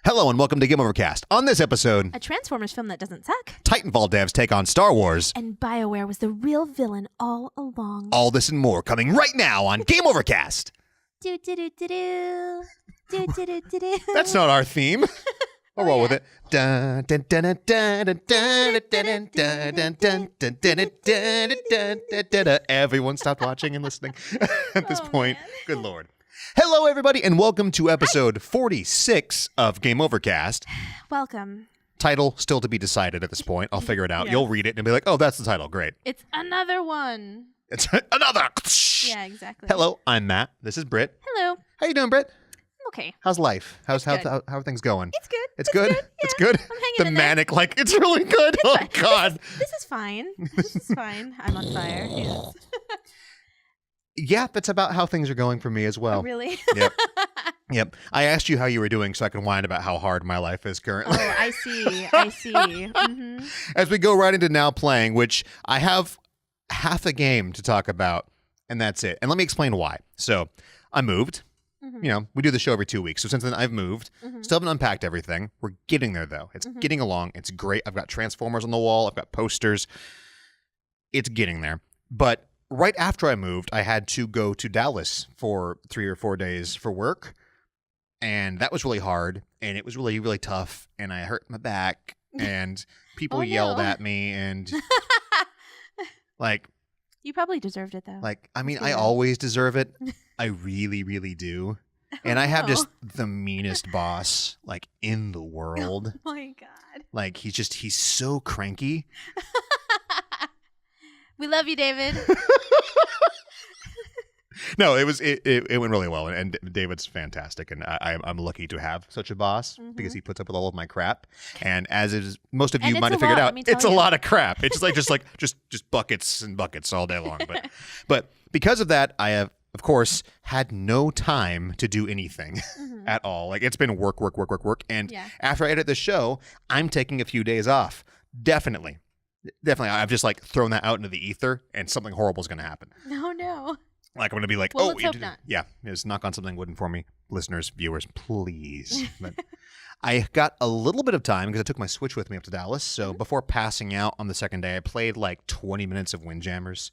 Hello and welcome to Game Overcast. On this episode, a Transformers film that doesn't suck. Titanfall devs take on Star Wars. And BioWare was the real villain all along. All this and more coming right now on Game Overcast. Do do do do do. Do do do do do. That's not our theme. I'll roll with it. Dun, dun, dun, dun, dun, dun, dun, dun, dun, dun, dun, dun, dun, dun, dun, dun, dun. Everyone stopped watching and listening at this point. Man. Good Lord. Hello, everybody, and welcome to episode 46 of Game Overcast. Welcome. Title still to be decided at this point. I'll figure it out. Yeah. You'll read it and be like, oh, that's the title. Great. It's another one. It's another. Yeah, exactly. Hello, I'm Matt. This is Brit. Hello. How you doing, Brit? I'm okay. How's life? How good. are things going? It's good. It's good? Yeah, It's good? I'm hanging The in there. manic, like, it's really good. Oh, fine. God. This is fine. This is fine. I'm on fire. Yes. Yeah, that's about how things are going for me as well. Oh, really? Yep. I asked you how you were doing so I can whine about how hard my life is currently. Oh, I see. I see. Mm-hmm. As we go right into now playing, which I have half a game to talk about, and that's it. And let me explain why. So, I moved. Mm-hmm. You know, we do the show every 2 weeks. So since then, I've moved. Mm-hmm. Still haven't unpacked everything. We're getting there, though. It's getting along. It's great. I've got Transformers on the wall. I've got posters. It's getting there. But right after I moved, I had to go to Dallas for 3 or 4 days for work. And that was really hard. And it was really, really tough. And I hurt my back. And people Oh, yelled no. at me. And like, You probably deserved it, though. I mean, Let's I be real. always deserve it. I really, really do. And I have just the meanest boss, like, in the world. Oh my God. Like, he's so cranky. We love you, David. No, it went really well. And David's fantastic. And I'm lucky to have such a boss because he puts up with all of my crap. And as is, most of you And might have it's a figured lot, out, let me tell it's a you. lot of crap. It's just buckets and buckets all day long. But because of that, I have, of course, had no time to do anything at all. Like, it's been work. And Yeah. after I edit the show, I'm taking a few days off. Definitely. I've just, like, thrown that out into the ether, and something horrible is going to happen. No. Like, I'm going to be like, Well, oh, let's hope not. Yeah, just knock on something wooden for me. Listeners, viewers, please. But I got a little bit of time because I took my Switch with me up to Dallas. So before passing out on the second day, I played like 20 minutes of Windjammers.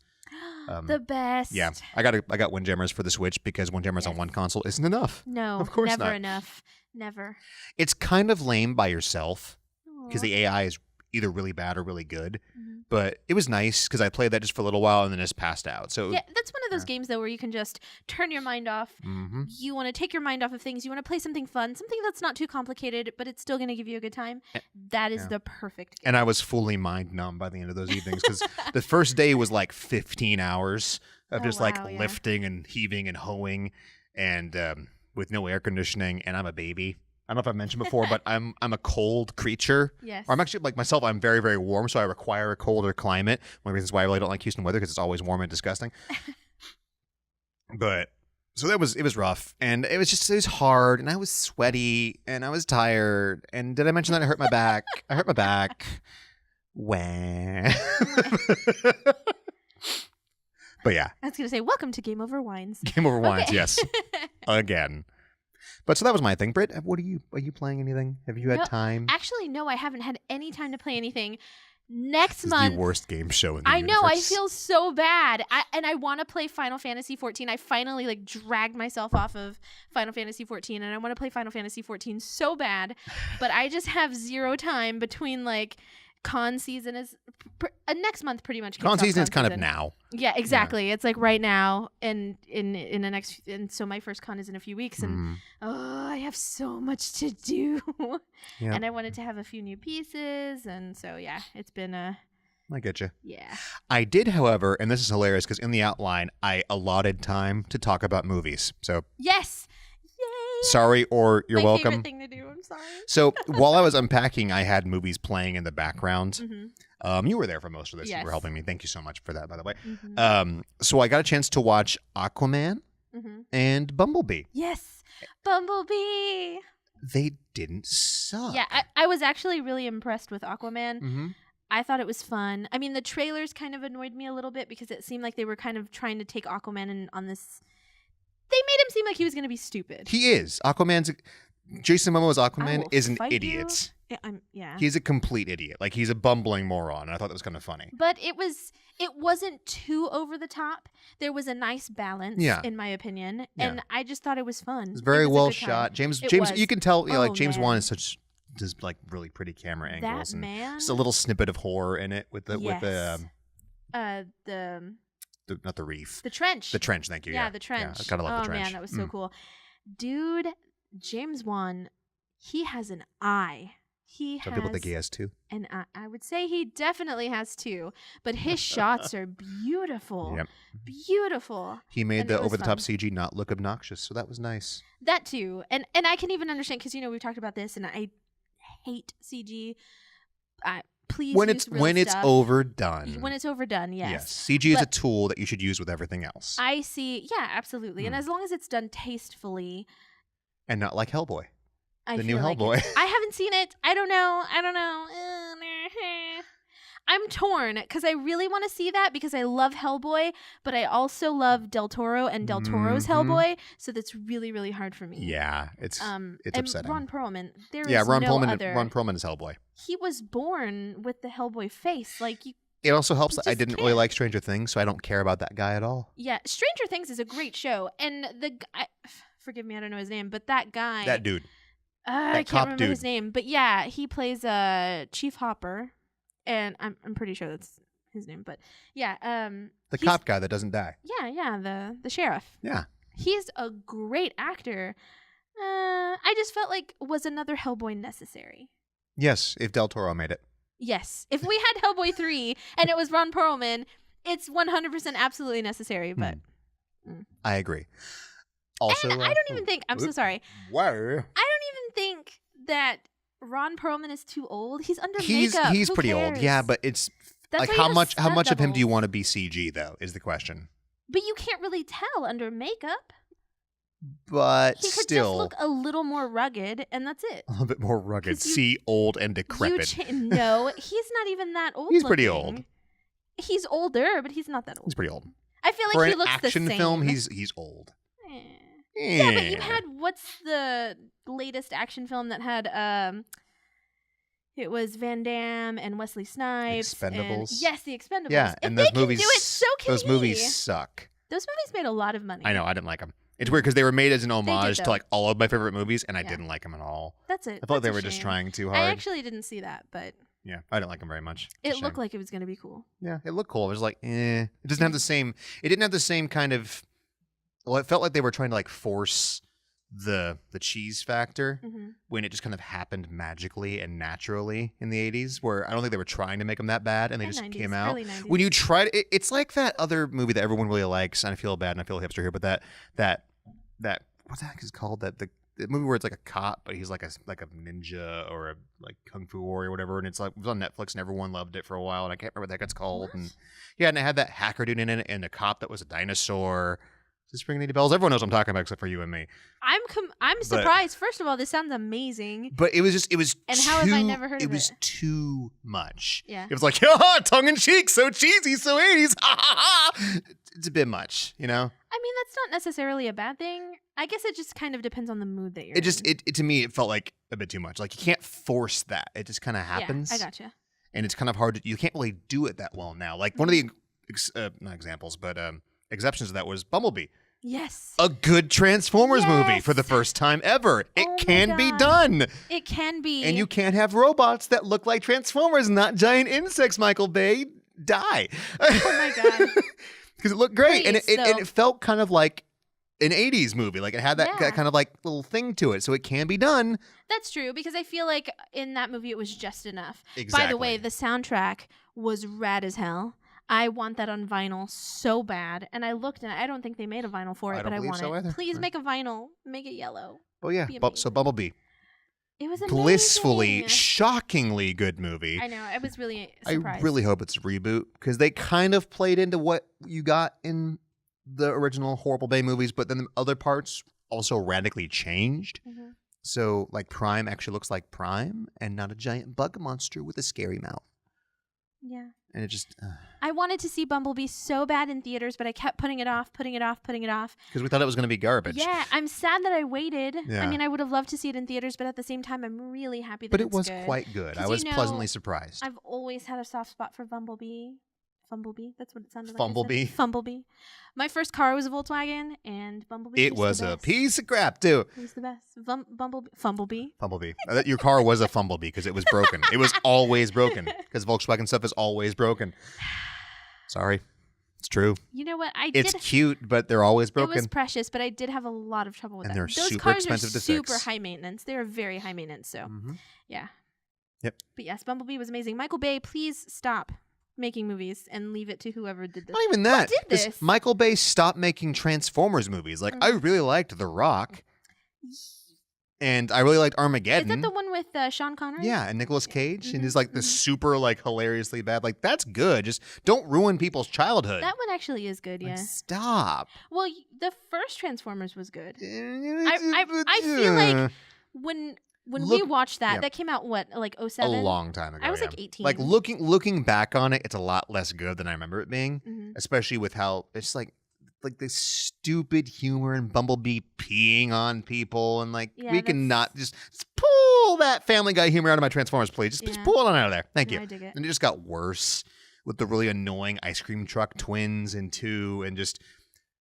The best. Yeah, I got Windjammers for the Switch because Windjammers on one console isn't enough. No, Of course never not. enough. Never. It's kind of lame by yourself because Aw. the AI is either really bad or really good. Mhm. But it was nice because I played that just for a little while and then just passed out. So Yeah, that's one of those games, though, where you can just turn your mind off. Mhm. You want to take your mind off of things. You want to play something fun, something that's not too complicated, but it's still going to give you a good time. That is Yeah. the perfect game. And I was fully mind numb by the end of those evenings because the first day was like 15 hours of Oh, just like wow, yeah. lifting and heaving and hoeing and with no air conditioning. And I'm a baby. I don't know if I've mentioned before, but I'm a cold creature. Yes. Or I'm actually, like myself, I'm very, very warm, so I require a colder climate. One of the reasons why I really don't like Houston weather because it's always warm and disgusting. But so it was rough, and it was hard, and I was sweaty, and I was tired. And did I mention that I hurt my back? I hurt my back. Wah. But yeah, I was going to say, welcome to Game Over Wines. Game Over Wines, Okay. yes, again. But so that was my thing, Britt. Are you playing anything? Have you had No, time? Actually, no, I haven't had any time to play anything. Next This is month. the worst game show in the I know. I universe. feel so bad. I want to play Final Fantasy 14. I finally like dragged myself off of Final Fantasy 14, and I want to play Final Fantasy 14 so bad, but I just have zero time between like con season is next month pretty much. Con kicks off season is kind of season. now. Yeah, exactly. It's like right now, and in the next, and so my first con is in a few weeks, and Mm. I have so much to do, Yeah. and I wanted to have a few new pieces, and so yeah, it's been I get you. yeah. I did, however, and this is hilarious because in the outline, I allotted time to talk about movies. So Yes. Yay. sorry, or you're My welcome. favorite thing to do. I'm sorry. So while I was unpacking, I had movies playing in the background. Mm-hmm. You were there for most of this. You Yes. were helping me. Thank you so much for that, by the way. Mm-hmm. So I got a chance to watch Aquaman Mm-hmm. and Bumblebee. Yes. Bumblebee. They didn't suck. Yeah, I was actually really impressed with Aquaman. Mm-hmm. I thought it was fun. I mean, the trailers kind of annoyed me a little bit because it seemed like they were kind of trying to take Aquaman and on this. They made him seem like he was going to be stupid. He is. Aquaman's Jason Momoa's I Aquaman will is an fight you. idiot. Yeah. He's a complete idiot. Like, he's a bumbling moron. And I thought that was kind of funny. But it wasn't too over the top. There was a nice balance, in my opinion, and I just thought it was fun. It was very was well shot. James, you can tell, like James Wan is such just like really pretty camera angles, and just a little snippet of horror in it with the not the reef, the trench. The trench, thank you. Yeah, the trench. Yeah, I gotta love the trench. Oh man, that was so cool, dude. James Wan, he has an eye. Some people think he has two. And I would say he definitely has two. But his shots are beautiful. Yep. Beautiful. He made the over-the-top CG not look obnoxious, so that was nice. That too. And I can even understand, because, we've talked about this, and I hate CG. Please when use real it's stuff. overdone. When it's overdone, yes. Yes. CG is a tool that you should use with everything else. I see. Yeah, absolutely. And as long as it's done tastefully. And not like Hellboy. The new like Hellboy. I haven't seen it. I don't know. I'm torn because I really want to see that because I love Hellboy, but I also love Del Toro and Del Toro's Hellboy, so that's really, really hard for me. Yeah, it's upsetting. Ron Perlman, Ron Perlman is Hellboy. He was born with the Hellboy face. It also helps that I didn't really like Stranger Things, so I don't care about that guy at all. Yeah, Stranger Things is a great show, and the guy, forgive me, I don't know his name, but that guy, that dude. I can't remember his name, but yeah, he plays Chief Hopper, and I'm pretty sure that's his name. But yeah, the cop guy that doesn't die. Yeah, the sheriff. Yeah, he's a great actor. I just felt like, was another Hellboy necessary? Yes, if Del Toro made it. Yes, if we had Hellboy 3 and it was Ron Perlman, it's 100% absolutely necessary. But I agree. Also, and I don't even think. I'm so sorry. Why? I don't even think that Ron Perlman is too old. He's under makeup. He's Who pretty cares? old. Yeah, but it's That's like how much of him do you want to be CG though? Is the question. But you can't really tell under makeup. But he could still just look a little more rugged, and that's it. A little bit more rugged. See, old and decrepit. No, he's not even that old. He's pretty old. He's older, but he's not that old. He's pretty old. I feel like he looks the same. For an action film, he's old. Yeah, but you had, what's the latest action film that had it was Van Damme and Wesley Snipes. Expendables. Yes, the Expendables. Yeah, if and they those can movies do it, so can those movies suck. Those movies made a lot of money. I know, I didn't like them. It's weird because they were made as an homage to like all of my favorite movies, and I didn't like them at all. That's it. I felt like they were just trying too hard. I actually didn't see that, but yeah, I didn't like them very much. It looked like it was going to be cool. Yeah, it looked cool. It was like, It doesn't have the same. It didn't have the same kind of. Well, it felt like they were trying to like force the cheese factor when it just kind of happened magically and naturally in the 80s, where I don't think they were trying to make them that bad, and they just 90s, came out. early 90s. When you try to, it's like that other movie that everyone really likes, and I feel bad and I feel hipster here, but that what the heck is it called? That the movie where it's like a cop, but he's like a ninja or a like kung fu warrior or whatever, and it's like it was on Netflix and everyone loved it for a while, and I can't remember what the heck it's called. And yeah, and it had that hacker dude in it and a cop that was a dinosaur. Does this ring any bells? Everyone knows what I'm talking about except for you and me. I'm surprised. First of all, this sounds amazing. But it was and how have I never heard of it? It was too much. Yeah. It was like, tongue in cheek, so cheesy, so 80s. It's a bit much, you know? I mean, that's not necessarily a bad thing. I guess it just kind of depends on the mood that you're in. It to me, it felt like a bit too much. Like, you can't force that. It just kind of happens. Yeah, I gotcha. And it's kind of hard you can't really do it that well now. Like, one of the, not examples, but exceptions to that was Bumblebee. Yes. A good Transformers movie for the first time ever. It can be done. It can be. And you can't have robots that look like Transformers, not giant insects, Michael Bay. Die. Oh my God. Because it looked great. And it felt kind of like an 80s movie. Like it had that kind of like little thing to it. So it can be done. That's true. Because I feel like in that movie it was just enough. Exactly. By the way, the soundtrack was rad as hell. I want that on vinyl so bad. And I looked and I don't think they made a vinyl for it, but I want it. Please make a vinyl. Make it yellow. Oh, yeah. So Bumblebee. It was amazing. Blissfully, shockingly good movie. I know. I was really surprised. I really hope it's a reboot because they kind of played into what you got in the original Horrible Bay movies, but then the other parts also radically changed. Mm-hmm. So, like, Prime actually looks like Prime and not a giant bug monster with a scary mouth. Yeah. And it just... I wanted to see Bumblebee so bad in theaters, but I kept putting it off. Because we thought it was going to be garbage. Yeah, I'm sad that I waited. Yeah. I mean, I would have loved to see it in theaters, but at the same time, I'm really happy that But it's it was good. quite good. I 'Cause, was you know, pleasantly surprised. I've always had a soft spot for Bumblebee. Fumblebee? That's what it sounded like. Fumblebee? Fumblebee. My first car was a Volkswagen, and Bumblebee It was the a best. piece of crap, too. It was the best. Fumblebee. Fumblebee. Your car was a Fumblebee because it was broken. It was always broken because Volkswagen stuff is always broken. Sorry. It's true. You know what? It's cute, but they're always broken. It was precious, but I did have a lot of trouble with And that. they're Those super cars expensive are to super fix. high maintenance. They are very high maintenance, so yeah. Yep. But yes, Bumblebee was amazing. Michael Bay, please stop making movies and leave it to whoever did this. Not even that. Who did 'Cause this? Michael Bay stopped making Transformers movies. Like, I really liked The Rock. And I really liked Armageddon. Is that the one with Sean Connery? Yeah, and Nicolas Cage. And he's like the super, like, hilariously bad. Like, that's good. Just don't ruin people's childhood. That one actually is good, yeah. Like, stop. Well, the first Transformers was good. I feel like when we watched that, that came out, what, like 07? A long time ago. I was like 18. Like, looking back on it, it's a lot less good than I remember it being. Especially with how it's like this stupid humor and Bumblebee peeing on people. And, like, we can not just pull that Family Guy humor out of my Transformers, please. Just pull it on out of there. Thank you. I dig it. And it just got worse with the really annoying ice cream truck twins in 2 and just,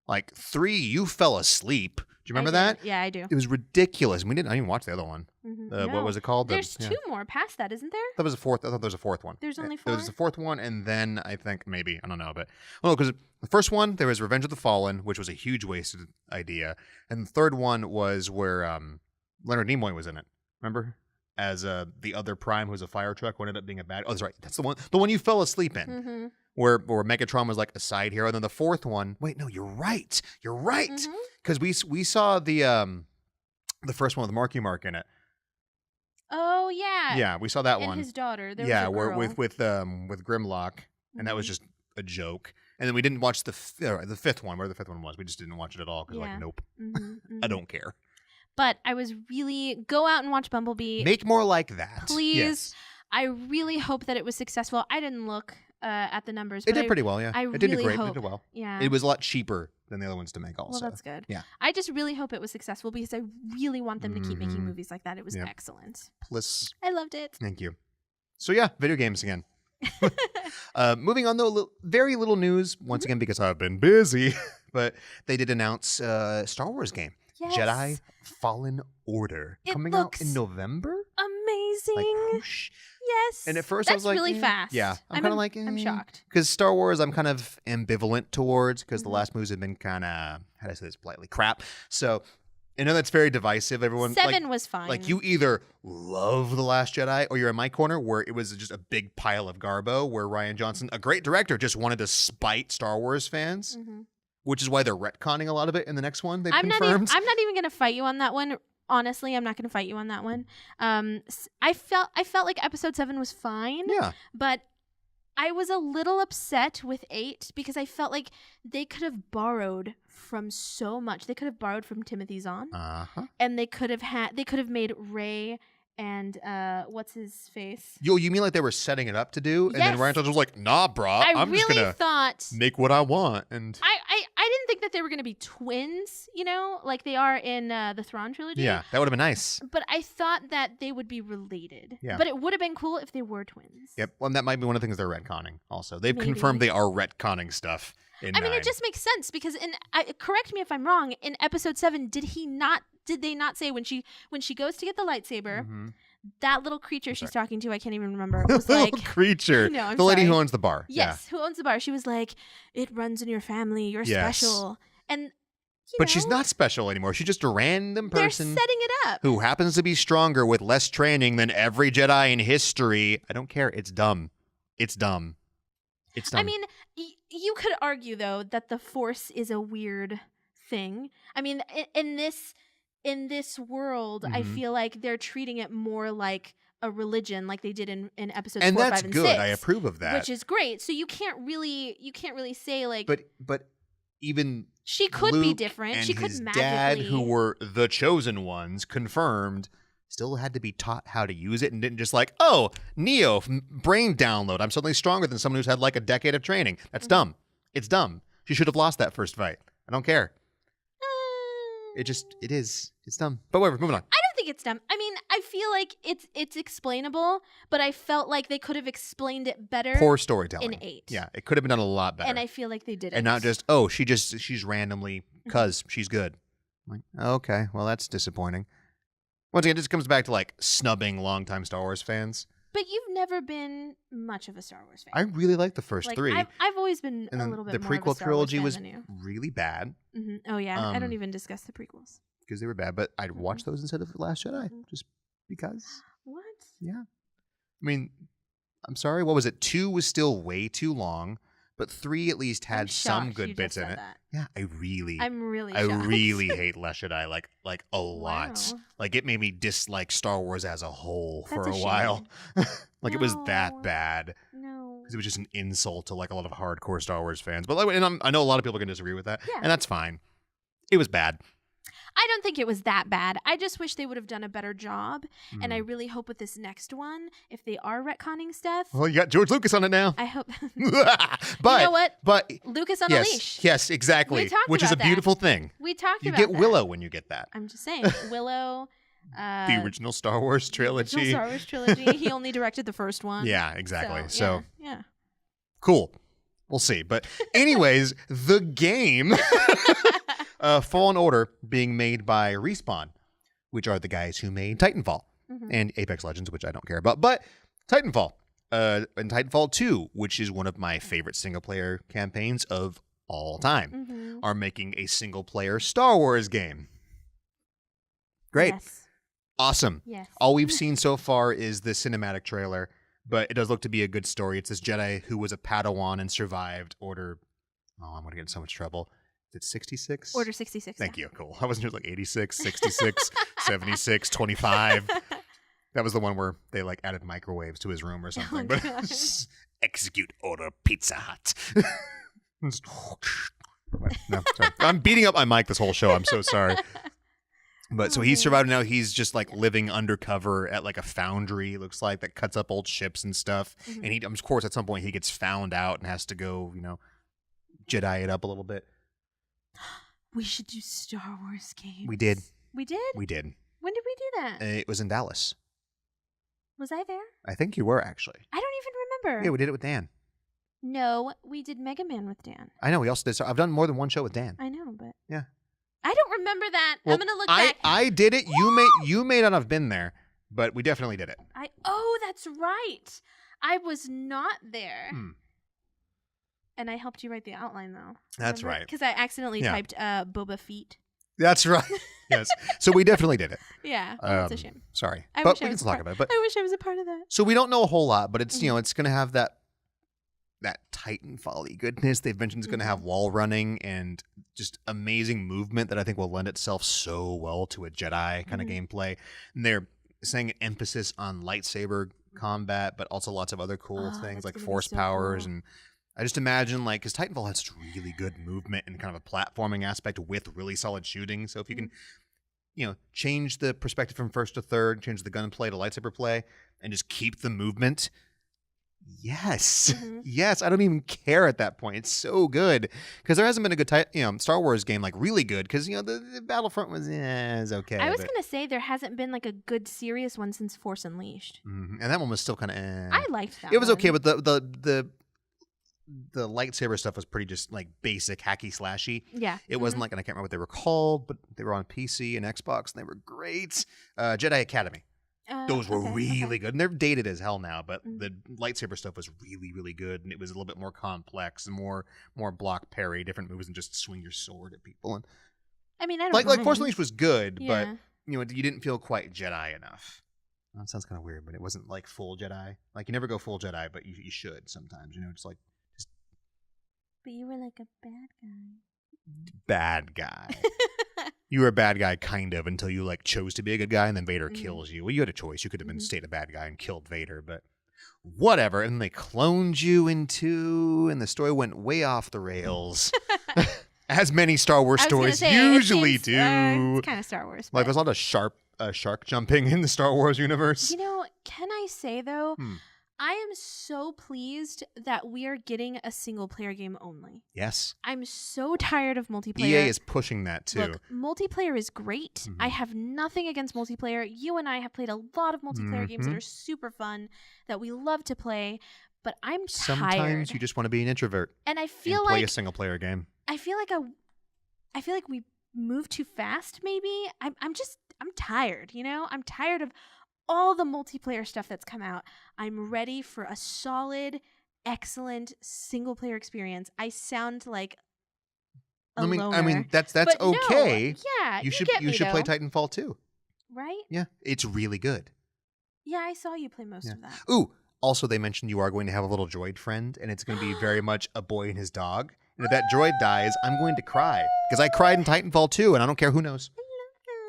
like, 3, you fell asleep. Do you remember that? Yeah, I do. It was ridiculous. I didn't even watch the other one. No. What was it called? There's 2 more past that, isn't there? That was a fourth. I thought there was a fourth one. There's only 4? There was a fourth one, and then I think maybe, I don't know, but because the first one there was Revenge of the Fallen, which was a huge wasted idea, and the third one was where Leonard Nimoy was in it. Remember, as the other Prime, who was a fire truck, who ended up being a bad. Oh, that's right. That's the one you fell asleep in. Where Megatron was like a side hero, and then the fourth one. Wait, no, you're right. You're right. Because we saw the first one with Marky Mark in it. Oh yeah. Yeah, we saw that and one. His daughter. There Yeah, was a girl. with Grimlock, and that was just a joke. And then we didn't watch the fifth one, where the fifth one was. We just didn't watch it at all because like, nope, I don't care. But I was really go out and watch Bumblebee. Make more like that, please. Yes. I really hope that it was successful. I didn't look at the numbers. It but did pretty well, yeah. I it did really great. hope. It did well. Yeah. It was a lot cheaper than the other ones to make also. Well, that's good. Yeah. I just really hope it was successful because I really want them to keep making movies like that. It was excellent. Plus, I loved it. Thank you. So yeah, video games again. Moving on though, very little news once again because I've been busy. But they did announce Star Wars game, Jedi Fallen Order, coming out in November. Amazing. Like, whoosh. Yes. And at first that's I was like, really fast. Yeah, I'm kind of like, I'm shocked because Star Wars I'm kind of ambivalent towards because the last movies have been kind of, how do I say this politely, crap. So I know that's very divisive. Everyone 7 was fine. Like you either love The Last Jedi or you're in my corner where it was just a big pile of garbo where Rian Johnson, a great director, just wanted to spite Star Wars fans, which is why they're retconning a lot of it in the next one. They've confirmed. I'm not even going to fight you on that one. Honestly, I'm not going to fight you on that one. I felt like episode 7 was fine. Yeah. But I was a little upset with 8 because I felt like they could have borrowed from so much. They could have borrowed from Timothy Zahn. And they could have made Rey and what's his face? Yo, you mean like they were setting it up to do? And then Rian Johnson was like, nah, brah. I'm really just going to make what I want. And I didn't think that they were going to be twins, you know, like they are in the Thrawn trilogy. Yeah, that would have been nice. But I thought that they would be related. Yeah. But it would have been cool if they were twins. Yep. Well, and that might be one of the things they're retconning also. They've confirmed they are retconning stuff in 9. It just makes sense because correct me if I'm wrong, in episode 7, did they not say when she goes to get the lightsaber, that little creature she's talking to, I can't even remember, was like creature. No, the lady who owns the bar. Yes, who owns the bar. She was like, it runs in your family, you're special. And but she's not special anymore. She's just a random person. They're setting it up. Who happens to be stronger with less training than every Jedi in history. I don't care. It's dumb. It's dumb. It's dumb. I mean, you could argue though that the Force is a weird thing. I mean, in this world, I feel like they're treating it more like a religion, like they did in episodes 4, 5, and 6. And that's good. I approve of that. Which is great. So you can't really say like. But even she could Luke be different. And she could his magically. dad, who were the chosen ones, confirmed still had to be taught how to use it and didn't just like, oh, Neo, brain download. I'm suddenly stronger than someone who's had like a decade of training. That's dumb. It's dumb. She should have lost that first fight. I don't care. It is. It's dumb. But whatever, moving on. I don't think it's dumb. I mean, I feel like it's explainable, but I felt like they could have explained it better. Poor storytelling. In 8. Yeah, it could have been done a lot better. And I feel like they didn't. And not just, oh, she's randomly, because she's good. I'm like, okay, well, that's disappointing. Once again, it just comes back to like snubbing longtime Star Wars fans. But you've never been much of a Star Wars fan. I really like the first 3. I've always been a little bit the more of a prequel Star trilogy Wars was fan than you. really bad. Mm-hmm. Oh, yeah. I don't even discuss the prequels. Because they were bad, but I'd watch those instead of Last Jedi, just because. What? Yeah. I mean, I'm sorry, what was it? 2 was still way too long, but 3 at least had some good bits in it. That. Yeah, I'm really shocked. hate Last Jedi, like a lot. Wow. Like it made me dislike Star Wars as a whole That's for a a while. Like it was that No. bad. No. Because it was just an insult to like a lot of hardcore Star Wars fans. But like, and I know a lot of people are going to disagree with that, Yeah. and that's fine. It was bad. I don't think it was that bad. I just wish they would have done a better job. And I really hope with this next one, if they are retconning stuff, Well, you got George Lucas on it now. I hope. But you know what? But Lucas on a leash. yes, exactly. We talked Which is a about that. beautiful thing. We talked You about get that. Willow when you get that. I'm just saying. Willow. The original Star Wars trilogy. Original Star Wars trilogy. He only directed the first one. Yeah, exactly. So yeah. cool. We'll see. But anyways, the game Fallen Order being made by Respawn, which are the guys who made Titanfall and Apex Legends, which I don't care about. But Titanfall and Titanfall 2, which is one of my favorite single-player campaigns of all time, are making a single-player Star Wars game. Great. Yes. Awesome. Yes. All we've seen so far is the cinematic trailer, but it does look to be a good story. It's this Jedi who was a Padawan and survived Order. Oh, I'm going to get in so much trouble. Is it 66? Order 66. Thank you. Cool. I wasn't sure, like 86, 66, 76, 25. That was the one where they like added microwaves to his room or something. Oh, but execute Order Pizza Hut. No, sorry. I'm beating up my mic this whole show. I'm so sorry. But so he's survived now. He's just like living undercover at like a foundry, it looks like, that cuts up old ships and stuff. And he, of course, at some point he gets found out and has to go, Jedi it up a little bit. We should do Star Wars games. We did. We did? We did. When did we do that? It was in Dallas. Was I there? I think you were, actually. I don't even remember. Yeah, we did it with Dan. No, we did Mega Man with Dan. I know. We also did. I've done more than one show with Dan. I know, but yeah, I don't remember that. Well, I'm gonna look back. I did it. You may not have been there, but we definitely did it. Oh, that's right. I was not there. And I helped you write the outline, though. That's right. Because I accidentally typed Boba Fett. That's right. Yes. So we definitely did it. Yeah. That's a shame. Sorry. I But wish we I can was talk about it. But I wish I was a part of that. So we don't know a whole lot, but it's, it's going to have that Titanfall-y goodness. They've mentioned it's going to have wall running and just amazing movement that I think will lend itself so well to a Jedi kind of gameplay. And they're saying an emphasis on lightsaber combat, but also lots of other cool things like force powers. Cool. And I just imagine, like, because Titanfall has such really good movement and kind of a platforming aspect with really solid shooting. So if you can, change the perspective from first to third, change the gunplay to lightsaber play, and just keep the movement. Yes. Yes. I don't even care at that point. It's so good. Because there hasn't been a good Star Wars game, like, really good. Because, the Battlefront was okay. I was going to say there hasn't been, like, a good serious one since Force Unleashed. And that one was still kind of I liked that It was one. okay, but the lightsaber stuff was pretty just, like, basic hacky slashy. Yeah. It wasn't like, and I can't remember what they were called, but they were on PC and Xbox, and they were great. Jedi Academy. Those were really good. And they're dated as hell now, but the lightsaber stuff was really, really good. And it was a little bit more complex and more block parry, different moves, and just swing your sword at people. And I mean, I don't like mind. Force Unleashed was good, Yeah. but you didn't feel quite Jedi enough. Well, that sounds kind of weird, but it wasn't like full Jedi. Like you never go full Jedi, but you should sometimes. Just like But you were like a bad guy. Bad guy. You were a bad guy, kind of, until you like chose to be a good guy, and then Vader kills you. Well, you had a choice. You could have been stayed a bad guy and killed Vader, but whatever. And they cloned you into, and the story went way off the rails, as many Star Wars stories usually do. It's kind of Star Wars. Like there's a lot of sharp shark jumping in the Star Wars universe. You know, can I say though, I am so pleased that we are getting a single player game only. Yes. I'm so tired of multiplayer. EA is pushing that too. Look, multiplayer is great. I have nothing against multiplayer. You and I have played a lot of multiplayer games that are super fun that we love to play, but I'm tired. Sometimes you just want to be an introvert and I feel play like a single player game. I feel like we move too fast maybe. I'm tired, you know? I'm tired of all the multiplayer stuff that's come out. I'm ready for a solid, excellent single player experience. I sound like a loner. I mean that's but okay. No, yeah, you should though. play Titanfall 2. Right? Yeah, it's really good. Yeah, I saw you play most of that. Ooh, also they mentioned you are going to have a little droid friend, and it's going to be very much a boy and his dog. And if that droid dies, I'm going to cry because I cried in Titanfall 2, and I don't care who knows.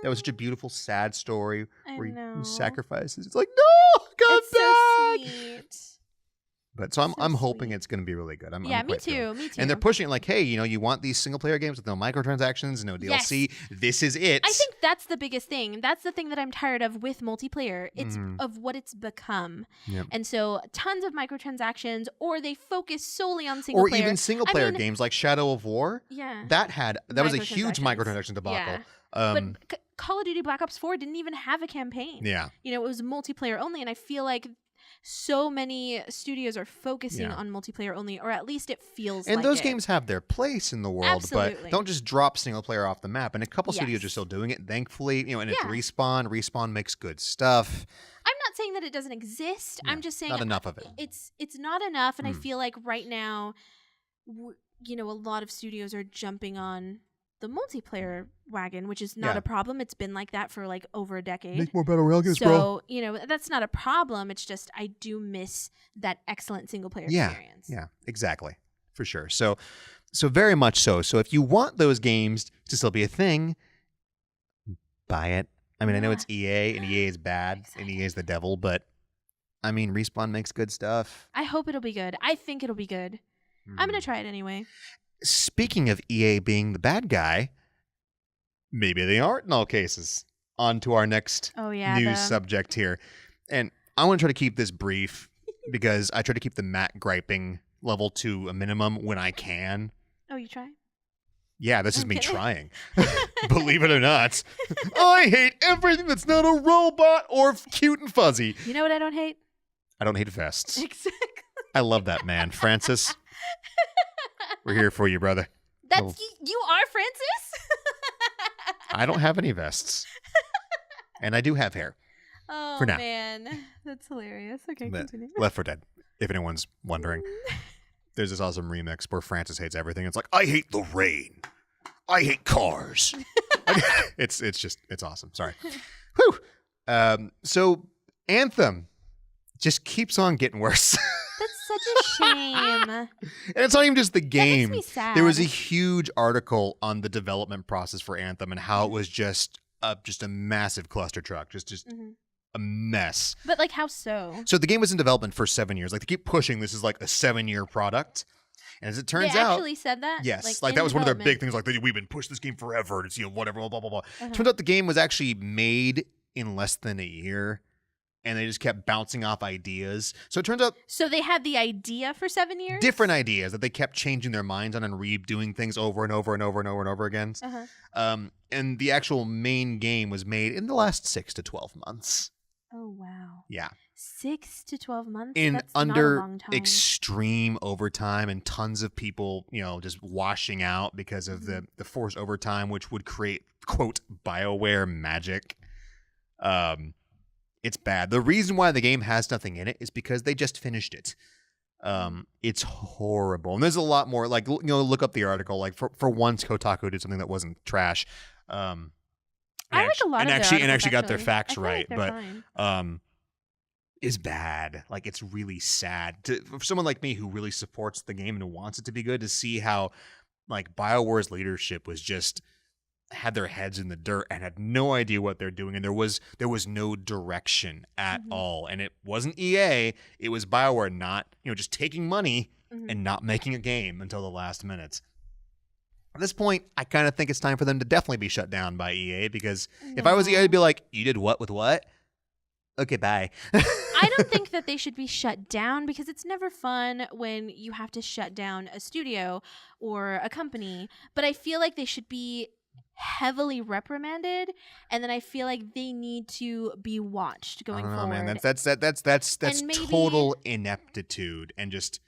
That was such a beautiful, sad story where he sacrifices. It's like, no, come it's back. So sweet. But so I'm hoping it's going to be really good. I'm me quite too. thrilled. Me too. And they're pushing it like, hey, you want these single player games with no microtransactions, no DLC? Yes. This is it. I think that's the biggest thing. That's the thing that I'm tired of with multiplayer. It's of what it's become. Yep. And so tons of microtransactions, or they focus solely on single player. Or even single player games like Shadow of War. Yeah. That was a huge microtransaction debacle. Yeah. But Call of Duty Black Ops 4 didn't even have a campaign. Yeah. It was multiplayer only, and I feel like so many studios are focusing on multiplayer only, or at least it feels like it. And those games have their place in the world, Absolutely. But don't just drop single player off the map. And a couple studios are still doing it, thankfully. And it's Respawn. Respawn makes good stuff. I'm not saying that it doesn't exist. I'm just saying not enough of it. It's not enough, and I feel like right now, a lot of studios are jumping on the multiplayer wagon, which is not a problem. It's been like that for like over a decade. Make more battle royale games, bro. So, that's not a problem. It's just I do miss that excellent single player experience. Yeah, exactly. For sure. So very much so. So if you want those games to still be a thing, buy it. I mean, I know it's EA, and EA is bad, and EA is the devil, but I mean, Respawn makes good stuff. I hope it'll be good. I think it'll be good. I'm going to try it anyway. Speaking of EA being the bad guy, maybe they aren't in all cases. On to our next news subject here. And I want to try to keep this brief because I try to keep the Matt griping level to a minimum when I can. Oh, you try? Yeah, this is me trying. Believe it or not. I hate everything that's not a robot or cute and fuzzy. You know what I don't hate? I don't hate vests. Exactly. I love that man. Francis. We're here for you, brother. You are Francis? I don't have any vests. And I do have hair. Oh, for now. Man. That's hilarious. Okay, continue. Left 4 Dead, if anyone's wondering. There's this awesome remix where Francis hates everything. It's like, I hate the rain. I hate cars. It's awesome. Sorry. Whew. So Anthem just keeps on getting worse. That's such a shame. And it's not even just the game. That makes me sad. There was a huge article on the development process for Anthem and how it was just a massive cluster truck, just a mess. But like, how so? So the game was in development for 7 years. Like, they keep pushing this is like a 7-year product. And as it turns out, they actually said that? Yes, like that was one of their big things. Like, we've been pushing this game forever. It's whatever, blah blah blah. Turns out the game was actually made in less than a year. And they just kept bouncing off ideas. So it turns out... So they had the idea for 7 years? Different ideas that they kept changing their minds on and redoing things over and over and over and over and over again. And the actual main game was made in the last 6 to 12 months. Oh, wow. Yeah. 6 to 12 months? That's under not a long time. Extreme overtime and tons of people, just washing out because of the forced overtime, which would create, quote, BioWare magic. It's bad. The reason why the game has nothing in it is because they just finished it. It's horrible. And there's a lot more, like, look up the article. Like, for once, Kotaku did something that wasn't trash. I like a lot of their articles, actually got their facts right. Like but is bad. Like, it's really sad. For someone like me who really supports the game and wants it to be good, to see how, like, BioWare's leadership was just... had their heads in the dirt and had no idea what they're doing, and there was no direction at all. And it wasn't EA, it was BioWare not, just taking money and not making a game until the last minute. At this point, I kind of think it's time for them to definitely be shut down by EA, because if I was EA, I'd be like, you did what with what? Okay, bye. I don't think that they should be shut down, because it's never fun when you have to shut down a studio or a company. But I feel like they should be heavily reprimanded, and then I feel like they need to be watched going I don't know, forward. man. That's And maybe- total ineptitude, and just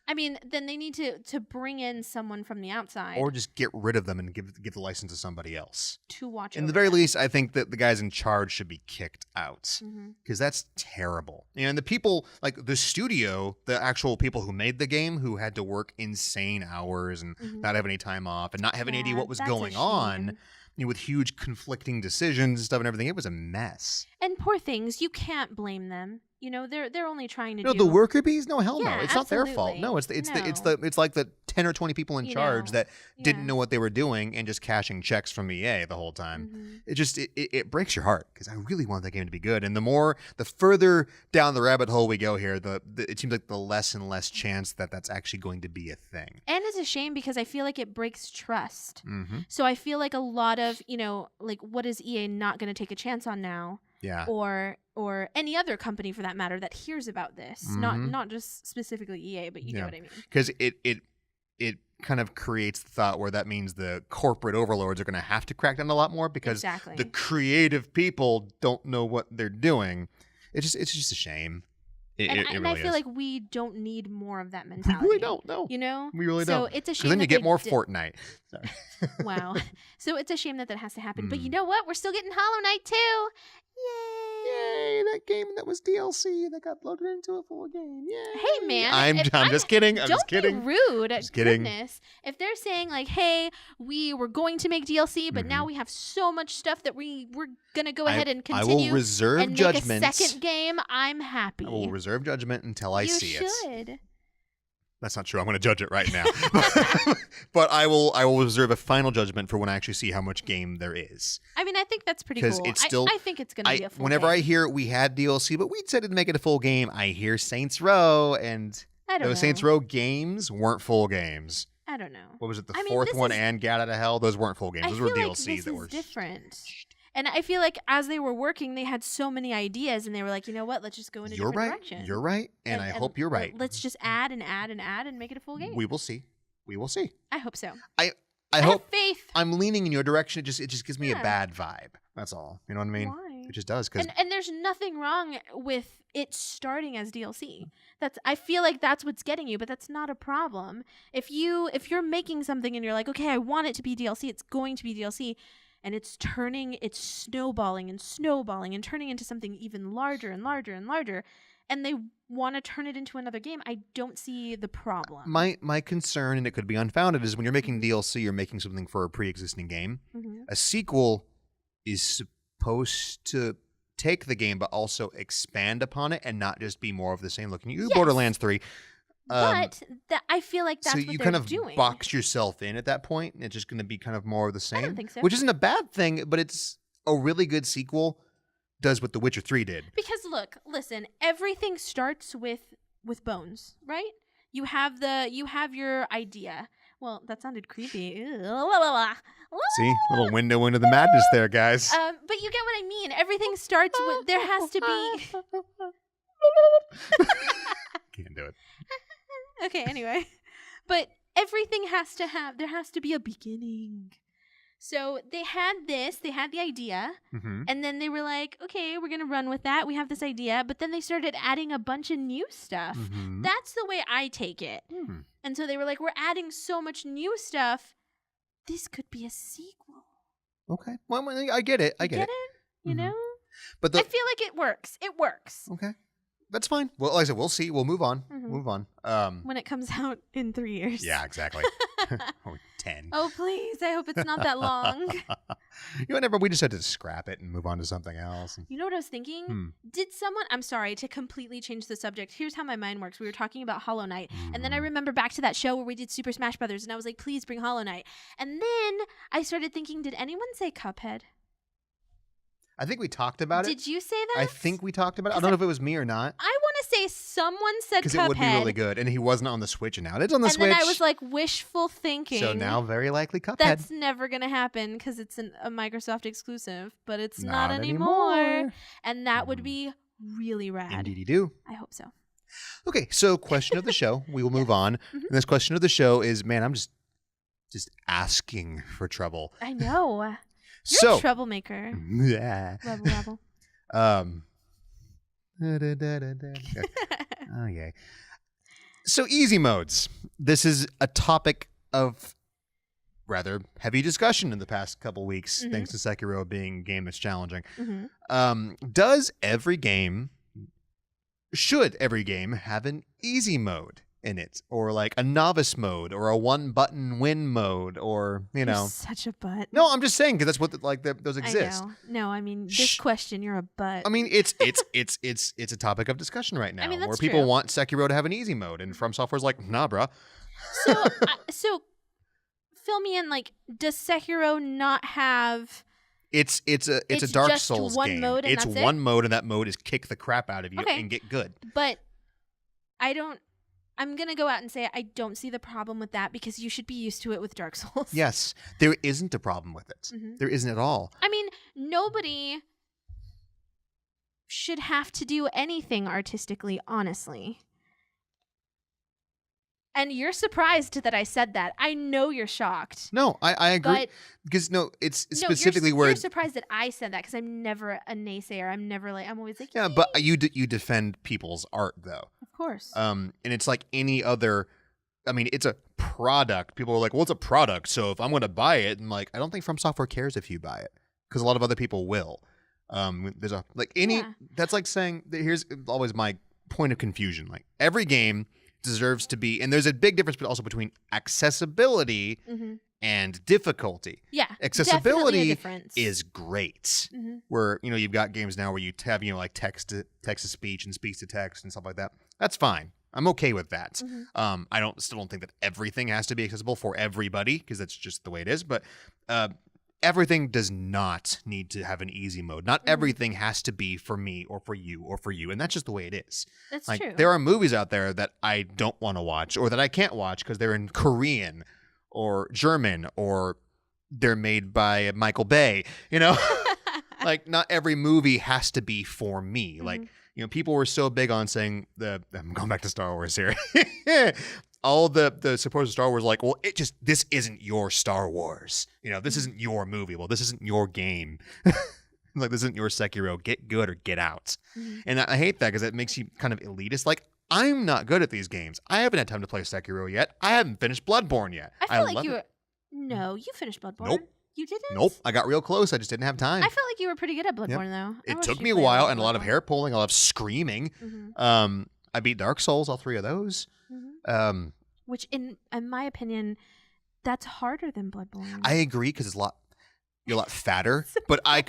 I mean, then they need to bring in someone from the outside or just get rid of them and give the license to somebody else. to watch. In the over very them. least, I think that the guys in charge should be kicked out, Mhm. because that's terrible. And the people, like the studio, the actual people who made the game, who had to work insane hours and Mhm. not have any time off and not have any idea Yeah, what was that's a going on, shame. with huge conflicting decisions and stuff and everything, it was a mess. And poor things, you can't blame them. They're only trying to No, do the worker bees? No, hell no. Yeah, It's not their fault. absolutely. No, it's like the 10 or 20 people in You charge know, that didn't yeah. know what they were doing and just cashing checks from EA the whole time. Mhm. It breaks your heart, because I really want that game to be good. And the further down the rabbit hole we go here, it seems like the less and less chance that that's actually going to be a thing. And it's a shame, because I feel like it breaks trust. Mm-hmm. So I feel like a lot of, like, what is EA not going to take a chance on now? Yeah. Or any other company for that matter that hears about this. Mhm. Not just specifically EA, but you Yeah. get what I mean. Because it kind of creates the thought where that means the corporate overlords are going to have to crack down a lot more, because Exactly. the creative people don't know what they're doing. It's just a shame. It And really I feel is. like we don't need more of that We mentality. really don't. No, You know? we really So don't. it's a shame. Because then you that get they more di- Fortnite. Sorry. Wow. So it's a shame that has to happen. But you Mm. know what? We're still getting Hollow Knight too. Yay! Yay! That game that was DLC that got loaded into a full game. Yay! Hey, man, I'm just kidding. I'm Don't just kidding. be rude. Just kidding. Goodness. If they're saying like, "Hey, we were going to make DLC, but now Mhm. we have so much stuff that we're gonna go ahead and I continue will reserve and make judgment. a second game," I'm happy. I will reserve judgment until I you see it. should. That's not true. I'm going to judge it right now. But I will reserve a final judgment for when I actually see how much game there is. I mean, I think that's pretty 'Cause cool. it's still- I think it's gonna be a full Whenever game. I hear we had DLC, but we decided to make it a full game, I hear Saints Row, and I don't those know. Saints Row games weren't full games. I don't know. What was it? The I mean, fourth this one is- and Get Out of Hell? Those weren't full games. I Those feel were like DLCs this that is were different. And I feel like as they were working, they had so many ideas, and they were like, you know what? Let's just go in a You're different right. direction. You're right. And I hope you're right. Let's just add and add and add and make it a full game. We will see. We will see. I hope so. I I hope have faith. I'm leaning in your direction. It just gives me a Yeah. bad vibe. That's all. You know what I mean? Why? It just does, because And there's nothing wrong with it starting as DLC. I feel like that's what's getting you, but that's not a problem. If you're making something and you're like, okay, I want it to be DLC, it's going to be DLC, and it's snowballing and snowballing and turning into something even larger and larger and larger, and they want to turn it into another game, I don't see the problem. my concern, and it could be unfounded, is when you're making DLC, you're making something for a pre-existing game. Mhm. A sequel is supposed to take the game, but also expand upon it and not just be more of the same. Look, you Yes. Borderlands 3. But I feel like that's so what you they're kind of doing. box yourself in at that point, and it's just going to be kind of more of the same. I don't think so. Which isn't a bad thing, but it's a really good sequel. Does what The Witcher 3 did. Because listen, everything starts with bones, right? You have your idea. Well, that sounded creepy. Ew. See, little window into the madness there, guys. But you get what I mean. Everything starts with there has to be. Can't do it. Okay, anyway, but everything there has to be a beginning. So they had the idea, Mm-hmm. and then they were like, okay, we're gonna run with that. We have this idea, but then they started adding a bunch of new stuff. Mm-hmm. That's the way I take it. Hmm. And so they were like, we're adding so much new stuff. This could be a sequel. Okay. Well, I get it. I You get it. You Mhm. know? But I feel like it works. It works. okay, that's fine. Well, like I said, we'll see. We'll move on. Mhm. Move on. When it comes out in 3 years. Yeah, exactly. Or 10. Oh, please. I hope it's not that long. You know, whatever. We just had to scrap it and move on to something else. You know what I was thinking? Hmm. Did someone, I'm sorry to completely change the subject. Here's how my mind works. We were talking about Hollow Knight. And then I Mhm. remember back to that show where we did Super Smash Brothers. And I was like, please bring Hollow Knight. And then I started thinking, did anyone say Cuphead? I think we talked about it. Did you say that? I think we talked about it. I don't know if it was me or not. I want to say someone said Cuphead. Because it would be really good. And he wasn't on the Switch, and now it's on the Switch. And then I was like, wishful thinking. So now very likely Cuphead. That's never going to happen because it's a Microsoft exclusive, but it's not anymore. And that would be really rad. Indeed you do. I hope so. Okay, so question of the show. We will move on. And this question of the show is, man, I'm just asking for trouble. I know. You're a troublemaker. Yeah. Rebel. Oh, yeah. So easy modes. This is a topic of rather heavy discussion in the past couple weeks, thanks to Sekiro being a game that's challenging. Should every game have an easy mode in it, or like a novice mode, or a one-button win mode, or You're such a butt. No, I'm just saying because that's what those exist. I know. No, I mean this question, you're a butt. I mean it's a topic of discussion right now, I mean, that's where people true. want Sekiro to have an easy mode, and From Software's like, nah, bruh. So fill me in. Like, does Sekiro not have? It's a Dark just Souls one game. mode and it's that's one mode, and that mode is kick the crap out of you and get good. But I'm going to go out and say I don't see the problem with that because you should be used to it with Dark Souls. Yes, there isn't a problem with it. There isn't at all. I mean, nobody should have to do anything artistically, honestly. And you're surprised that I said that. I know you're shocked. No, I agree. Because it's specifically where you're surprised that I said that because I'm never a naysayer. I'm always like, yeah, but you defend people's art though. Of course. And it's like any other. I mean, it's a product. People are like, well, it's a product. So if I'm going to buy it, and like, I don't think From Software cares if you buy it because a lot of other people will. There's a that's like saying here's always my point of confusion. Like every game deserves to be, and there's a big difference, but also between accessibility and difficulty. Yeah, accessibility is great. Where you've got games now where you have like text to speech and speech to text and stuff like that. That's fine. I'm okay with that. I still don't think that everything has to be accessible for everybody because that's just the way it is. But everything does not need to have an easy mode. Not everything has to be for me or for you, and that's just the way it is. That's true. True. There are movies out there that I don't want to watch or that I can't watch because they're in Korean or German or they're made by Michael Bay. Like not every movie has to be for me. Like people were so big on saying I'm going back to Star Wars here. All the supporters of Star Wars like, well, this isn't your Star Wars. This isn't your movie. Well, this isn't your game. Like, this isn't your Sekiro. Get good or get out. And I hate that because it makes you kind of elitist. Like, I'm not good at these games. I haven't had time to play Sekiro yet. I haven't finished Bloodborne yet. I feel like you were... No, you finished Bloodborne. Nope. You didn't? Nope. I got real close. I just didn't have time. I felt like you were pretty good at Bloodborne, though. It took me a while and a lot of hair pulling, a lot of screaming. I beat Dark Souls, all 3 of those. Which, in my opinion, that's harder than Bloodborne. I agree because you're a lot fatter. But I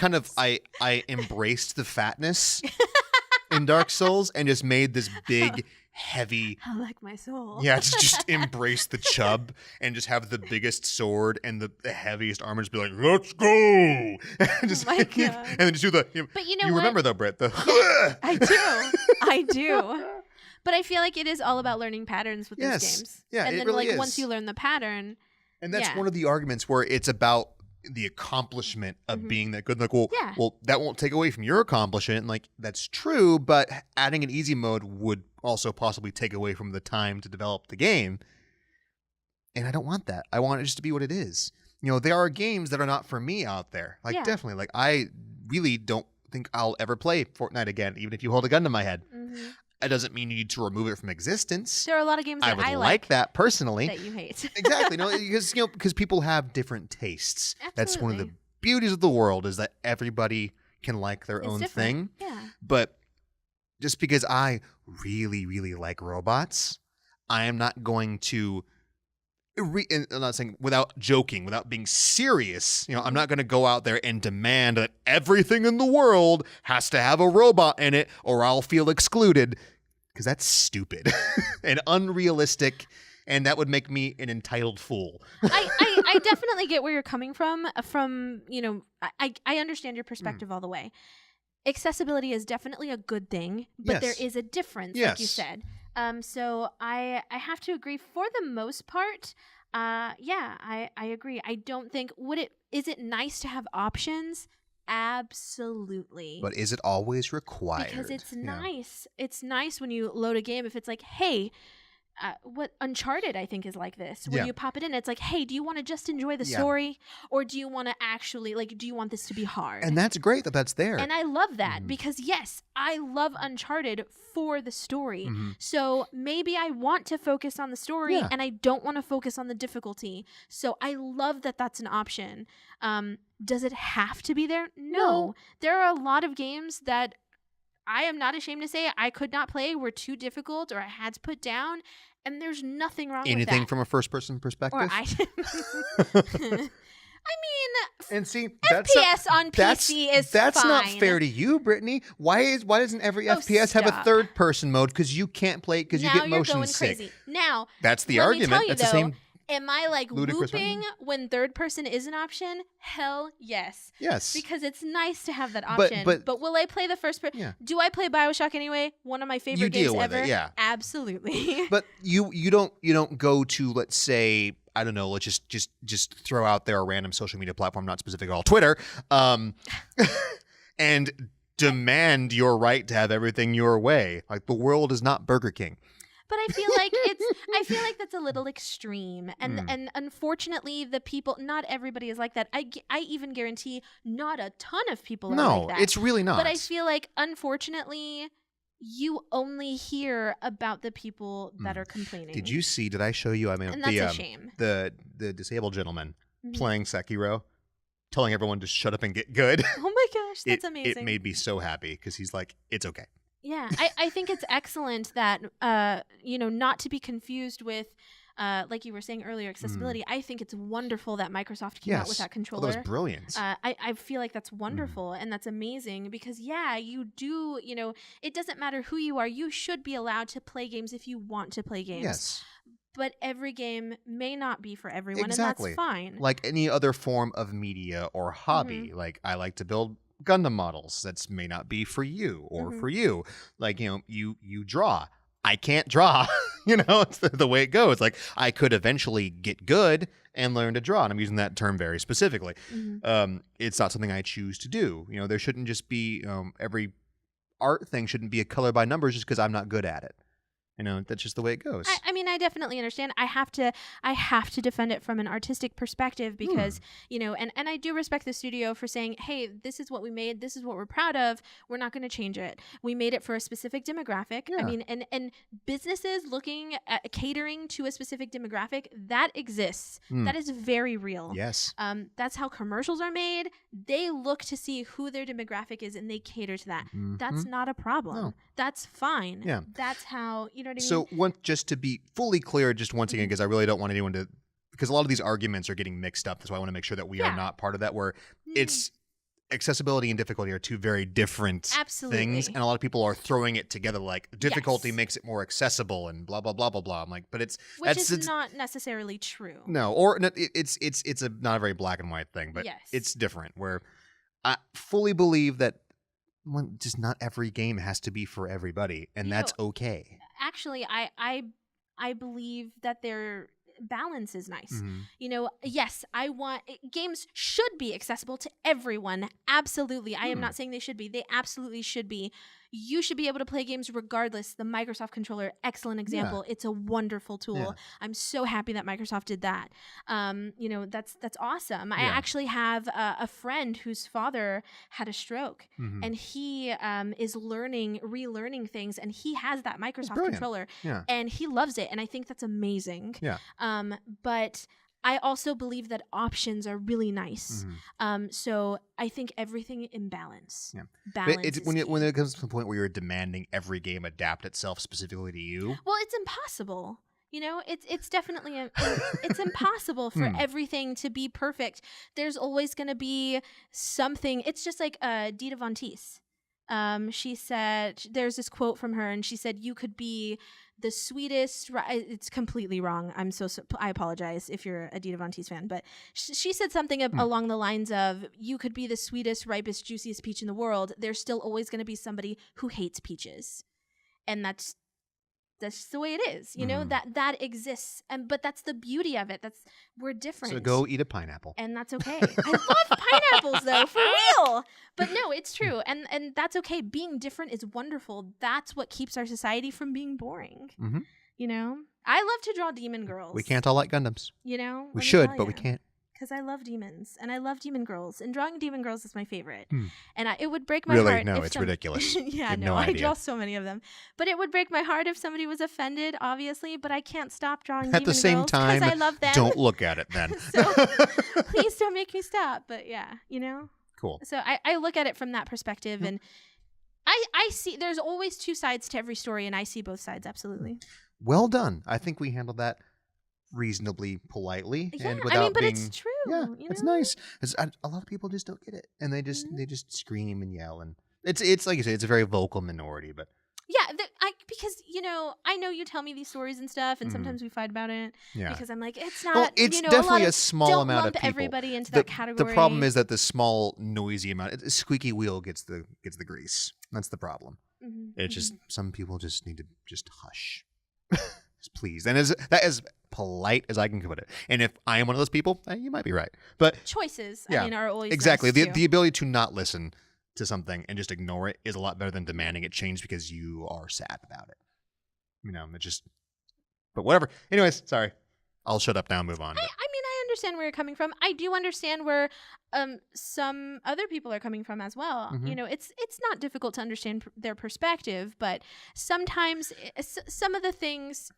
embraced the fatness in Dark Souls and just made this big, heavy. I like my soul. Yeah, just embrace the chub and just have the biggest sword and the heaviest armor. Just be like, let's go, and just God. and then just do the. But you know you what? remember though, Britt? I do. But I feel like it is all about learning patterns with these games. Yeah, and it then really is. once you learn the pattern. And that's one of the arguments where it's about the accomplishment of being that good. Like, well, that won't take away from your accomplishment. And like, that's true, but adding an easy mode would also possibly take away from the time to develop the game. And I don't want that. I want it just to be what it is. There are games that are not for me out there. Like, definitely. Like, I really don't think I'll ever play Fortnite again, even if you hold a gun to my head. That doesn't mean you need to remove it from existence. There are a lot of games that I would like that personally. That you hate. Exactly. No, because people have different tastes. Absolutely. That's one of the beauties of the world is that everybody can like their own thing. Yeah. But just because I really, really like robots, I am not going to I'm not saying without joking, without being serious, I'm not going to go out there and demand that everything in the world has to have a robot in it or I'll feel excluded, because that's stupid and unrealistic, and that would make me an entitled fool. I I definitely get where you're coming from. I understand your perspective all the way. Accessibility is definitely a good thing, but there is a difference, like you said. So I have to agree for the most part. I agree. I don't think is it nice to have options? Absolutely. But is it always required? Because it's nice. It's nice when you load a game if it's like, hey, what Uncharted I think is like this, where you pop it in, it's like, hey, do you want to just enjoy the story, or do you want to actually do you want this to be hard? And that's great that that's there. And I love that because yes, I love Uncharted for the story. So maybe I want to focus on the story and I don't want to focus on the difficulty. So I love that that's an option. Does it have to be there? No. There are a lot of games that I am not ashamed to say I could not play, were too difficult, or I had to put down, and there's nothing wrong with that. Anything from a first-person perspective? Or I mean, and see, FPS on PC is that's fine. Not fair to you, Brittany. Why doesn't every FPS have a third-person mode? Because you can't play it because you get motion sick. Crazy. Now, that's the argument. That's the same. Am I looping when third person is an option? Hell yes. Yes. Because it's nice to have that option. But will I play the first person? Yeah. Do I play BioShock anyway? One of my favorite games ever. Yeah. Absolutely. But you don't go to, let's say, I don't know, let's just throw out there a random social media platform, not specific at all, Twitter, and demand your right to have everything your way. Like, the world is not Burger King. But I feel like that's a little extreme. And unfortunately, not everybody is like that. I even guarantee not a ton of people are like that. No, it's really not. But I feel like, unfortunately, you only hear about the people that are complaining. Did I show you? I mean, and that's a shame. The disabled gentleman playing Sekiro, telling everyone to shut up and get good. Oh my gosh, that's amazing. It made me so happy because he's like, it's okay. Yeah, I think it's excellent that, not to be confused with, like you were saying earlier, accessibility. I think it's wonderful that Microsoft came out with that controller. Well, that was brilliant. I feel like that's wonderful and that's amazing because, you do, it doesn't matter who you are. You should be allowed to play games if you want to play games. Yes. But every game may not be for everyone, Exactly. and that's fine. Like any other form of media or hobby. Like, I like to build Gundam models. That may not be for you or for you. Like, you draw. I can't draw. It's the way it goes. Like, I could eventually get good and learn to draw. And I'm using that term very specifically. It's not something I choose to do. There shouldn't just be every art thing shouldn't be a color by numbers just because I'm not good at it. That's just the way it goes. I mean, I definitely understand. I have to defend it from an artistic perspective because, and I do respect the studio for saying, hey, this is what we made. This is what we're proud of. We're not going to change it. We made it for a specific demographic. Yeah. I mean, and businesses looking at catering to a specific demographic, that exists. That is very real. Yes. That's how commercials are made. They look to see who their demographic is and they cater to that. That's not a problem. No. That's fine. Yeah. That's how, you know what I mean? So just to be fully clear, just once again, because I really don't want anyone to, because a lot of these arguments are getting mixed up. That's why I want to make sure that we are not part of that, where it's accessibility and difficulty are two very different things. And a lot of people are throwing it together like difficulty makes it more accessible and blah, blah, blah, blah, blah. I'm like, but it's not necessarily true. No, or it's not a very black and white thing, but it's different, where I fully believe that just not every game has to be for everybody, and that's okay. Actually, I believe that their balance is nice. Yes, I want games should be accessible to everyone. Absolutely. I am not saying they should be. They absolutely should be. You should be able to play games regardless. The Microsoft controller, excellent example. It's a wonderful tool. I'm so happy that Microsoft did that. That's awesome. I actually have a friend whose father had a stroke, and he is relearning things, and he has that Microsoft controller, and he loves it, and I think that's amazing. But I also believe that options are really nice. So I think everything in balance. Balance. When it comes to the point where you're demanding every game adapt itself specifically to you. Well, it's impossible. It's definitely it's impossible for everything to be perfect. There's always going to be something. It's just like Dita Von Teese. She said, there's this quote from her, and she said, "You could be the sweetest." It's completely wrong. I apologize if you're a Dita Von Teese fan, but she said something along the lines of, "You could be the sweetest, ripest, juiciest peach in the world. There's still always going to be somebody who hates peaches," and that's the way it is. You know, that exists, but that's the beauty of it. We're different. So go eat a pineapple, and that's okay. I love pineapples, though, for real. But no, it's true, and that's okay. Being different is wonderful. That's what keeps our society from being boring. Mm-hmm. You know, I love to draw demon girls. We can't all like Gundams. You know, we should, but we can't. Because I love demons, and I love demon girls, and drawing demon girls is my favorite. And it would break my heart. Really? No, it's ridiculous. Yeah, no, I draw so many of them. But it would break my heart if somebody was offended, obviously, but I can't stop drawing demon girls. At the same time, I love them. Don't look at it then. So please don't make me stop. But yeah, you know? Cool. So I look at it from that perspective, and I see there's always two sides to every story, and I see both sides, absolutely. Well done. I think we handled that reasonably politely and without I mean, but being, it's true. Yeah, you know? it's nice. A lot of people just don't get it, and they just scream and yell, and it's like you say, it's a very vocal minority. But yeah, because I know you tell me these stories and stuff, and sometimes we fight about it. Yeah, because I'm like, it's not. Well, it's definitely a small amount of people. Everybody into that category. The problem is that the small noisy amount, a squeaky wheel gets the grease. That's the problem. It's just some people just need to just hush. Please. And that is polite as I can put it. And if I am one of those people, you might be right. But choices, yeah, are always exactly. Nice The ability to not listen to something and just ignore it is a lot better than demanding it change because you are sad about it. You know, it just. But whatever. Anyways, sorry. I'll shut up now and move on. I mean, I understand where you're coming from. I do understand where some other people are coming from as well. You know, it's not difficult to understand their perspective, but sometimes some of the things.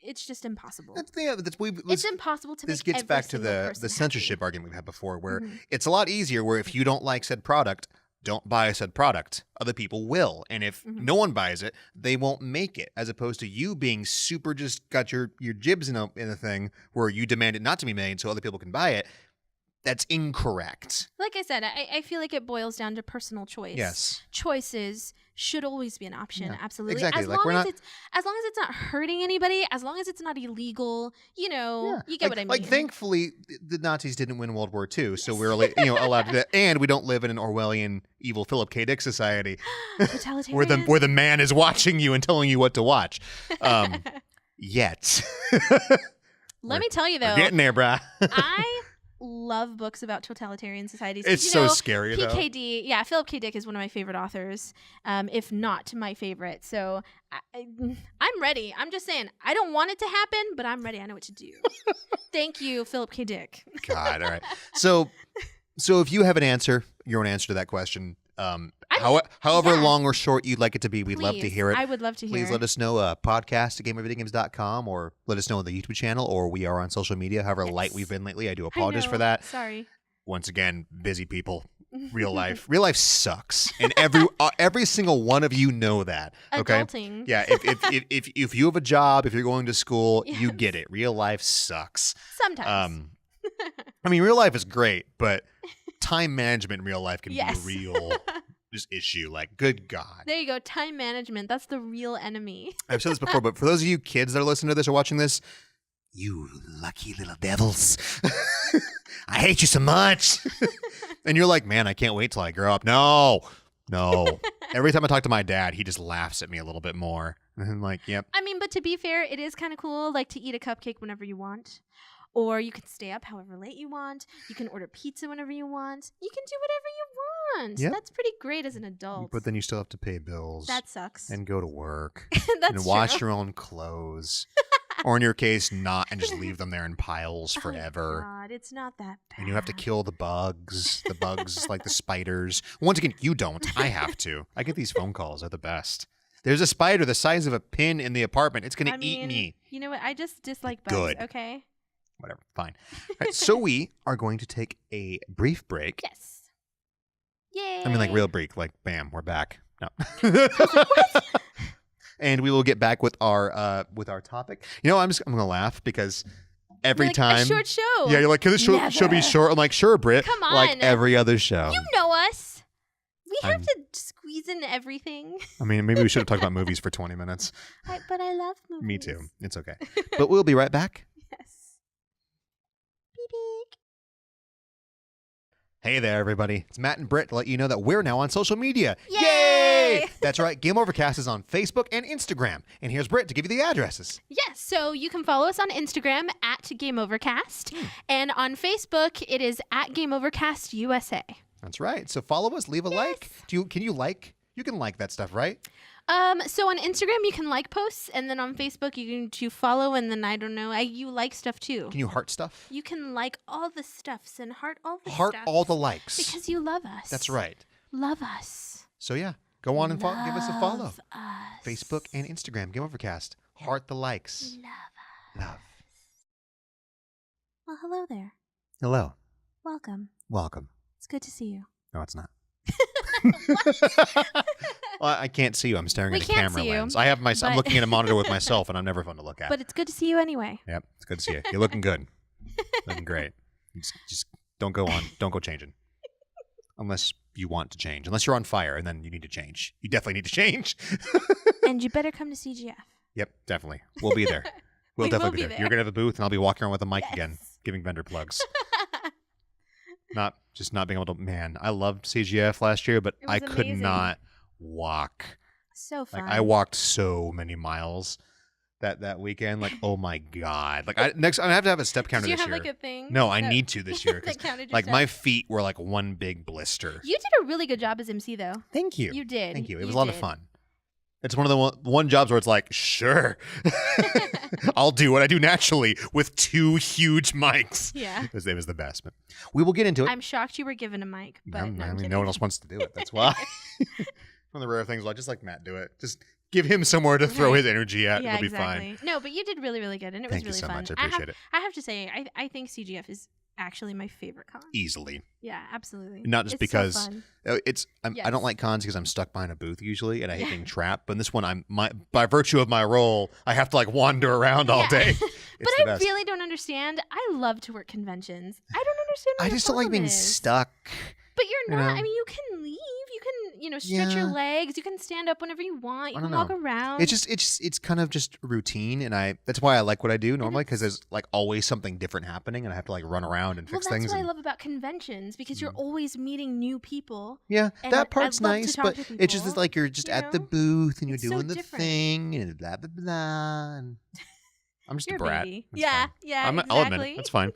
It's just impossible. It's impossible to. This gets back to the censorship argument we've had before, where it's a lot easier. Where if you don't like said product, don't buy said product. Other people will, and if no one buys it, they won't make it. As opposed to you being super just got your jibs in a thing where you demand it not to be made, so other people can buy it. That's incorrect. Like I said, I feel like it boils down to personal choice. Yes, choices should always be an option. Yeah, absolutely. Exactly. As long as it's not hurting anybody, as long as it's not illegal, you get what I mean. Like, thankfully, the Nazis didn't win World War II, so we're allowed to do that. And we don't live in an Orwellian, evil Philip K. Dick society, where the man is watching you and telling you what to watch. Yet. Let me tell you though, we're getting there, brah. I love books about totalitarian societies. It's so scary, though. Philip K. Dick is one of my favorite authors, if not my favorite. So I'm ready. I'm just saying, I don't want it to happen, but I'm ready. I know what to do. Thank you, Philip K. Dick. God, all right. So if you have your own answer to that question, however long or short you'd like it to be, we'd love to hear it. I would love to hear it. Please let us know, podcast at gameovervideogames.com, or let us know on the YouTube channel, or we are on social media, however light we've been lately. I do apologize for that. Sorry. Once again, busy people. Real life sucks, and every single one of you know that. Okay, adulting. Yeah, if you have a job, if you're going to school, you get it. Real life sucks. Sometimes. I mean, real life is great, but time management in real life can be a real just issue. Like, good God. There you go. Time management. That's the real enemy. I've said this before, but for those of you kids that are listening to this or watching this, you lucky little devils. I hate you so much. And you're like, man, I can't wait till I grow up. No. Every time I talk to my dad, he just laughs at me a little bit more. And I'm like, yep. I mean, but to be fair, it is kind of cool, like, to eat a cupcake whenever you want. Or you can stay up however late you want. You can order pizza whenever you want. You can do whatever you want. Yep. That's pretty great as an adult. But then you still have to pay bills. That sucks. And go to work. That's and wash your own clothes. Or in your case, not, and just leave them there in piles forever. Oh God, it's not that bad. And you have to kill the bugs. The bugs like the spiders. Once again, you don't. I have to. I get these phone calls. They're the best. There's a spider the size of a pin in the apartment. It's going to eat me. You know what? I just dislike bugs. Good. Okay. Whatever. Fine. All right, so we are going to take a brief break. Yes. Yay. I mean, like, real break. Like, bam, we're back. No. And we will get back with our topic. You know, I'm gonna laugh because every time a short show. Yeah, you're like, can this show be short? I'm like, sure, Britt. Come on. Like every other show. You know us. We have to squeeze in everything. I mean, maybe we should have talked about movies for 20 minutes. But I love movies. Me too. It's okay. But we'll be right back. Yes. Beep, beep. Hey there, everybody. It's Matt and Brit to let you know that we're now on social media. Yay! That's right. Game Overcast is on Facebook and Instagram. And here's Brit to give you the addresses. Yes, so you can follow us on Instagram at Game Overcast. And on Facebook, it is at Game Overcast USA. That's right. So follow us, leave a like. Can you like? You can like that stuff, right? So on Instagram, you can like posts, and then on Facebook, you can follow, and then I don't know, you like stuff too. Can you heart stuff? You can like all the stuffs and heart all the Heart stuffs all the likes. because you love us. That's right. Love us. So yeah, go on and give us a follow. Love us. Facebook and Instagram, Game Overcast. Heart the likes. Love us. Love. Well, hello there. Hello. Welcome. Welcome. It's good to see you. No, it's not. Well, I can't see you. I'm staring We at a can't camera see you, lens. I'm but- looking at a monitor with myself, and I'm never fun to look at. But it's good to see you anyway. Yep, it's good to see you. You're looking good. Looking great. Just don't go changing. Unless you want to change. Unless you're on fire, and then you need to change. You definitely need to change. And you better come to CGF. Yep, definitely. We'll be there. We'll We definitely will be be there. there. You're going to have a booth, and I'll be walking around with a mic again, Yes. giving vendor plugs. Not being able to. Man, I loved CGF last year, but It was I could amazing. not walk. So fun. Like I walked so many miles that weekend. Like, oh my god! Like I have to have a step counter Did you this have year. like a thing? No, I that- need to this year. 'Cause, that counted your like my steps? feet were like one big blister. You did a really good job as MC though. Thank you. You did. Thank you. It was a lot of did. fun. It's one of the one jobs where it's like, sure, I'll do what I do naturally with two huge mics. Yeah. It was the best. But we will get into it. I'm shocked you were given a mic, but I no, I'm mean, kidding. no one else wants to do it. That's why. One of the rare things, like just like Matt, do it. Just give him somewhere to throw Right. his energy at. Yeah, It'll be exactly. fine. No, but you did really, really good, and it Thank was you really so fun. much. I appreciate it. I have to say, I think CGF is actually my favorite con. Easily. Yeah, absolutely. Not just It's because so fun. I Yes. don't like cons because I'm stuck behind a booth usually, and I hate Yeah. being trapped. But in this one, by virtue of my role, I have to like wander around all Yeah. day. It's But the I best. really don't understand. I love to work conventions. I don't understand. What I your just don't like problem being is. stuck. But you're you not. know? I mean, you can leave. You can, stretch your Yeah. legs. You can stand up whenever you want. You I can don't walk know. around. It's kind of just routine, and that's why I like what I do normally because there's like always something different happening, and I have to like run around and well, fix that's things. what I and- love about conventions because you're always meeting new people. Yeah, And that I part's love to nice, talk but to it's just people, like you're just you at the know? booth and you're It's so doing the different. thing and blah blah blah. And I'm just You're a brat. baby. It's Yeah, fine. yeah, I'll admit it. exactly. That's fine.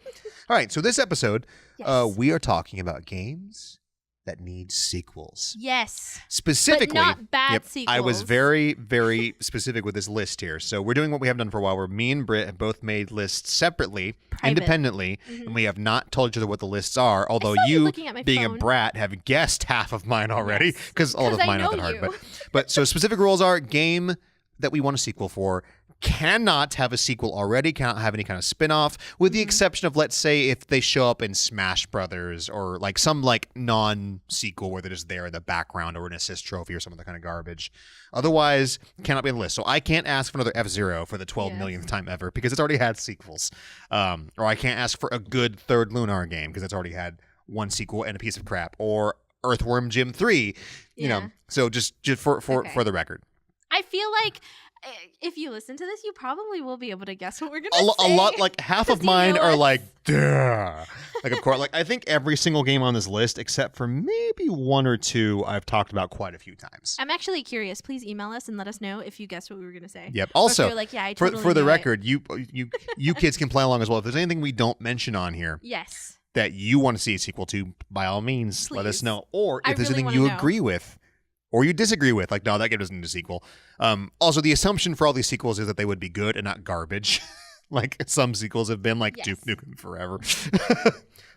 All right, so this episode, Yes. we are talking about games that need sequels. Yes. Specifically, But not bad sequels. I was very, very specific with this list here. So we're doing what we have done for a while, where me and Britt have both made lists separately, Private. independently, and we have not told each other what the lists are. Although saw you you, looking at my being phone. a brat, have guessed half of mine already, Yes. because all of 'Cause I mine aren't know that hard. you. But so specific rules are: game that we want a sequel for cannot have a sequel already, cannot have any kind of spin-off, with the exception of, let's say, if they show up in Smash Brothers or like some like non-sequel where they're just there in the background or an assist trophy or some other kind of garbage. Otherwise, cannot be on the list. So I can't ask for another F-Zero for the 12 Yes. millionth time ever because it's already had sequels. Or I can't ask for a good third Lunar game because it's already had one sequel and a piece of crap. Or Earthworm Jim 3, you know. Yeah. So just for Okay. for the record. I feel like if you listen to this, you probably will be able to guess what we're gonna A say. lot, like half of 'Cause you mine know are us. like, duh. Like, of course, like I think every single game on this list, except for maybe one or two, I've talked about quite a few times. I'm actually curious. Please email us and let us know if you guessed what we were gonna say. Yep. Or if Also, you're like, yeah, I for totally the knew it. record, you kids can play along as well. If there's anything we don't mention on here Yes. that you want to see a sequel to, by all means, let us Please. know. Or I if there's really anything wanna you know. agree with or you disagree with, like, no, that game doesn't need a sequel. Also, the assumption for all these sequels is that they would be good and not garbage. Like some sequels have been, like Yes. Duke Nukem Forever.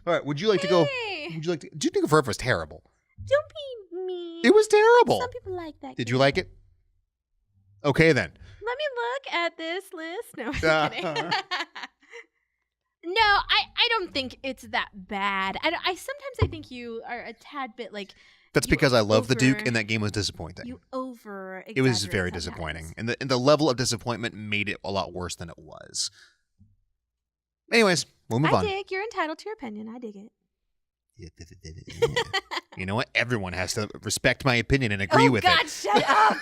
All right, would you like to go? Hey, Would you like to? Duke Nukem Forever was terrible. don't be mean. It was terrible. Some people like that. Did you game. like it? Okay, then. Let me look at this list. No, I'm kidding. No, I don't think it's that bad. I sometimes I think you are a tad bit like That's you because I love the Duke, over- and that game was disappointing. you over. It was exaggerate very sometimes. disappointing, and the level of disappointment made it a lot worse than it was. Anyways, we'll move I on. dig. You're entitled to your opinion. I dig it. You know what? Everyone has to respect my opinion and agree with God, it. shut up.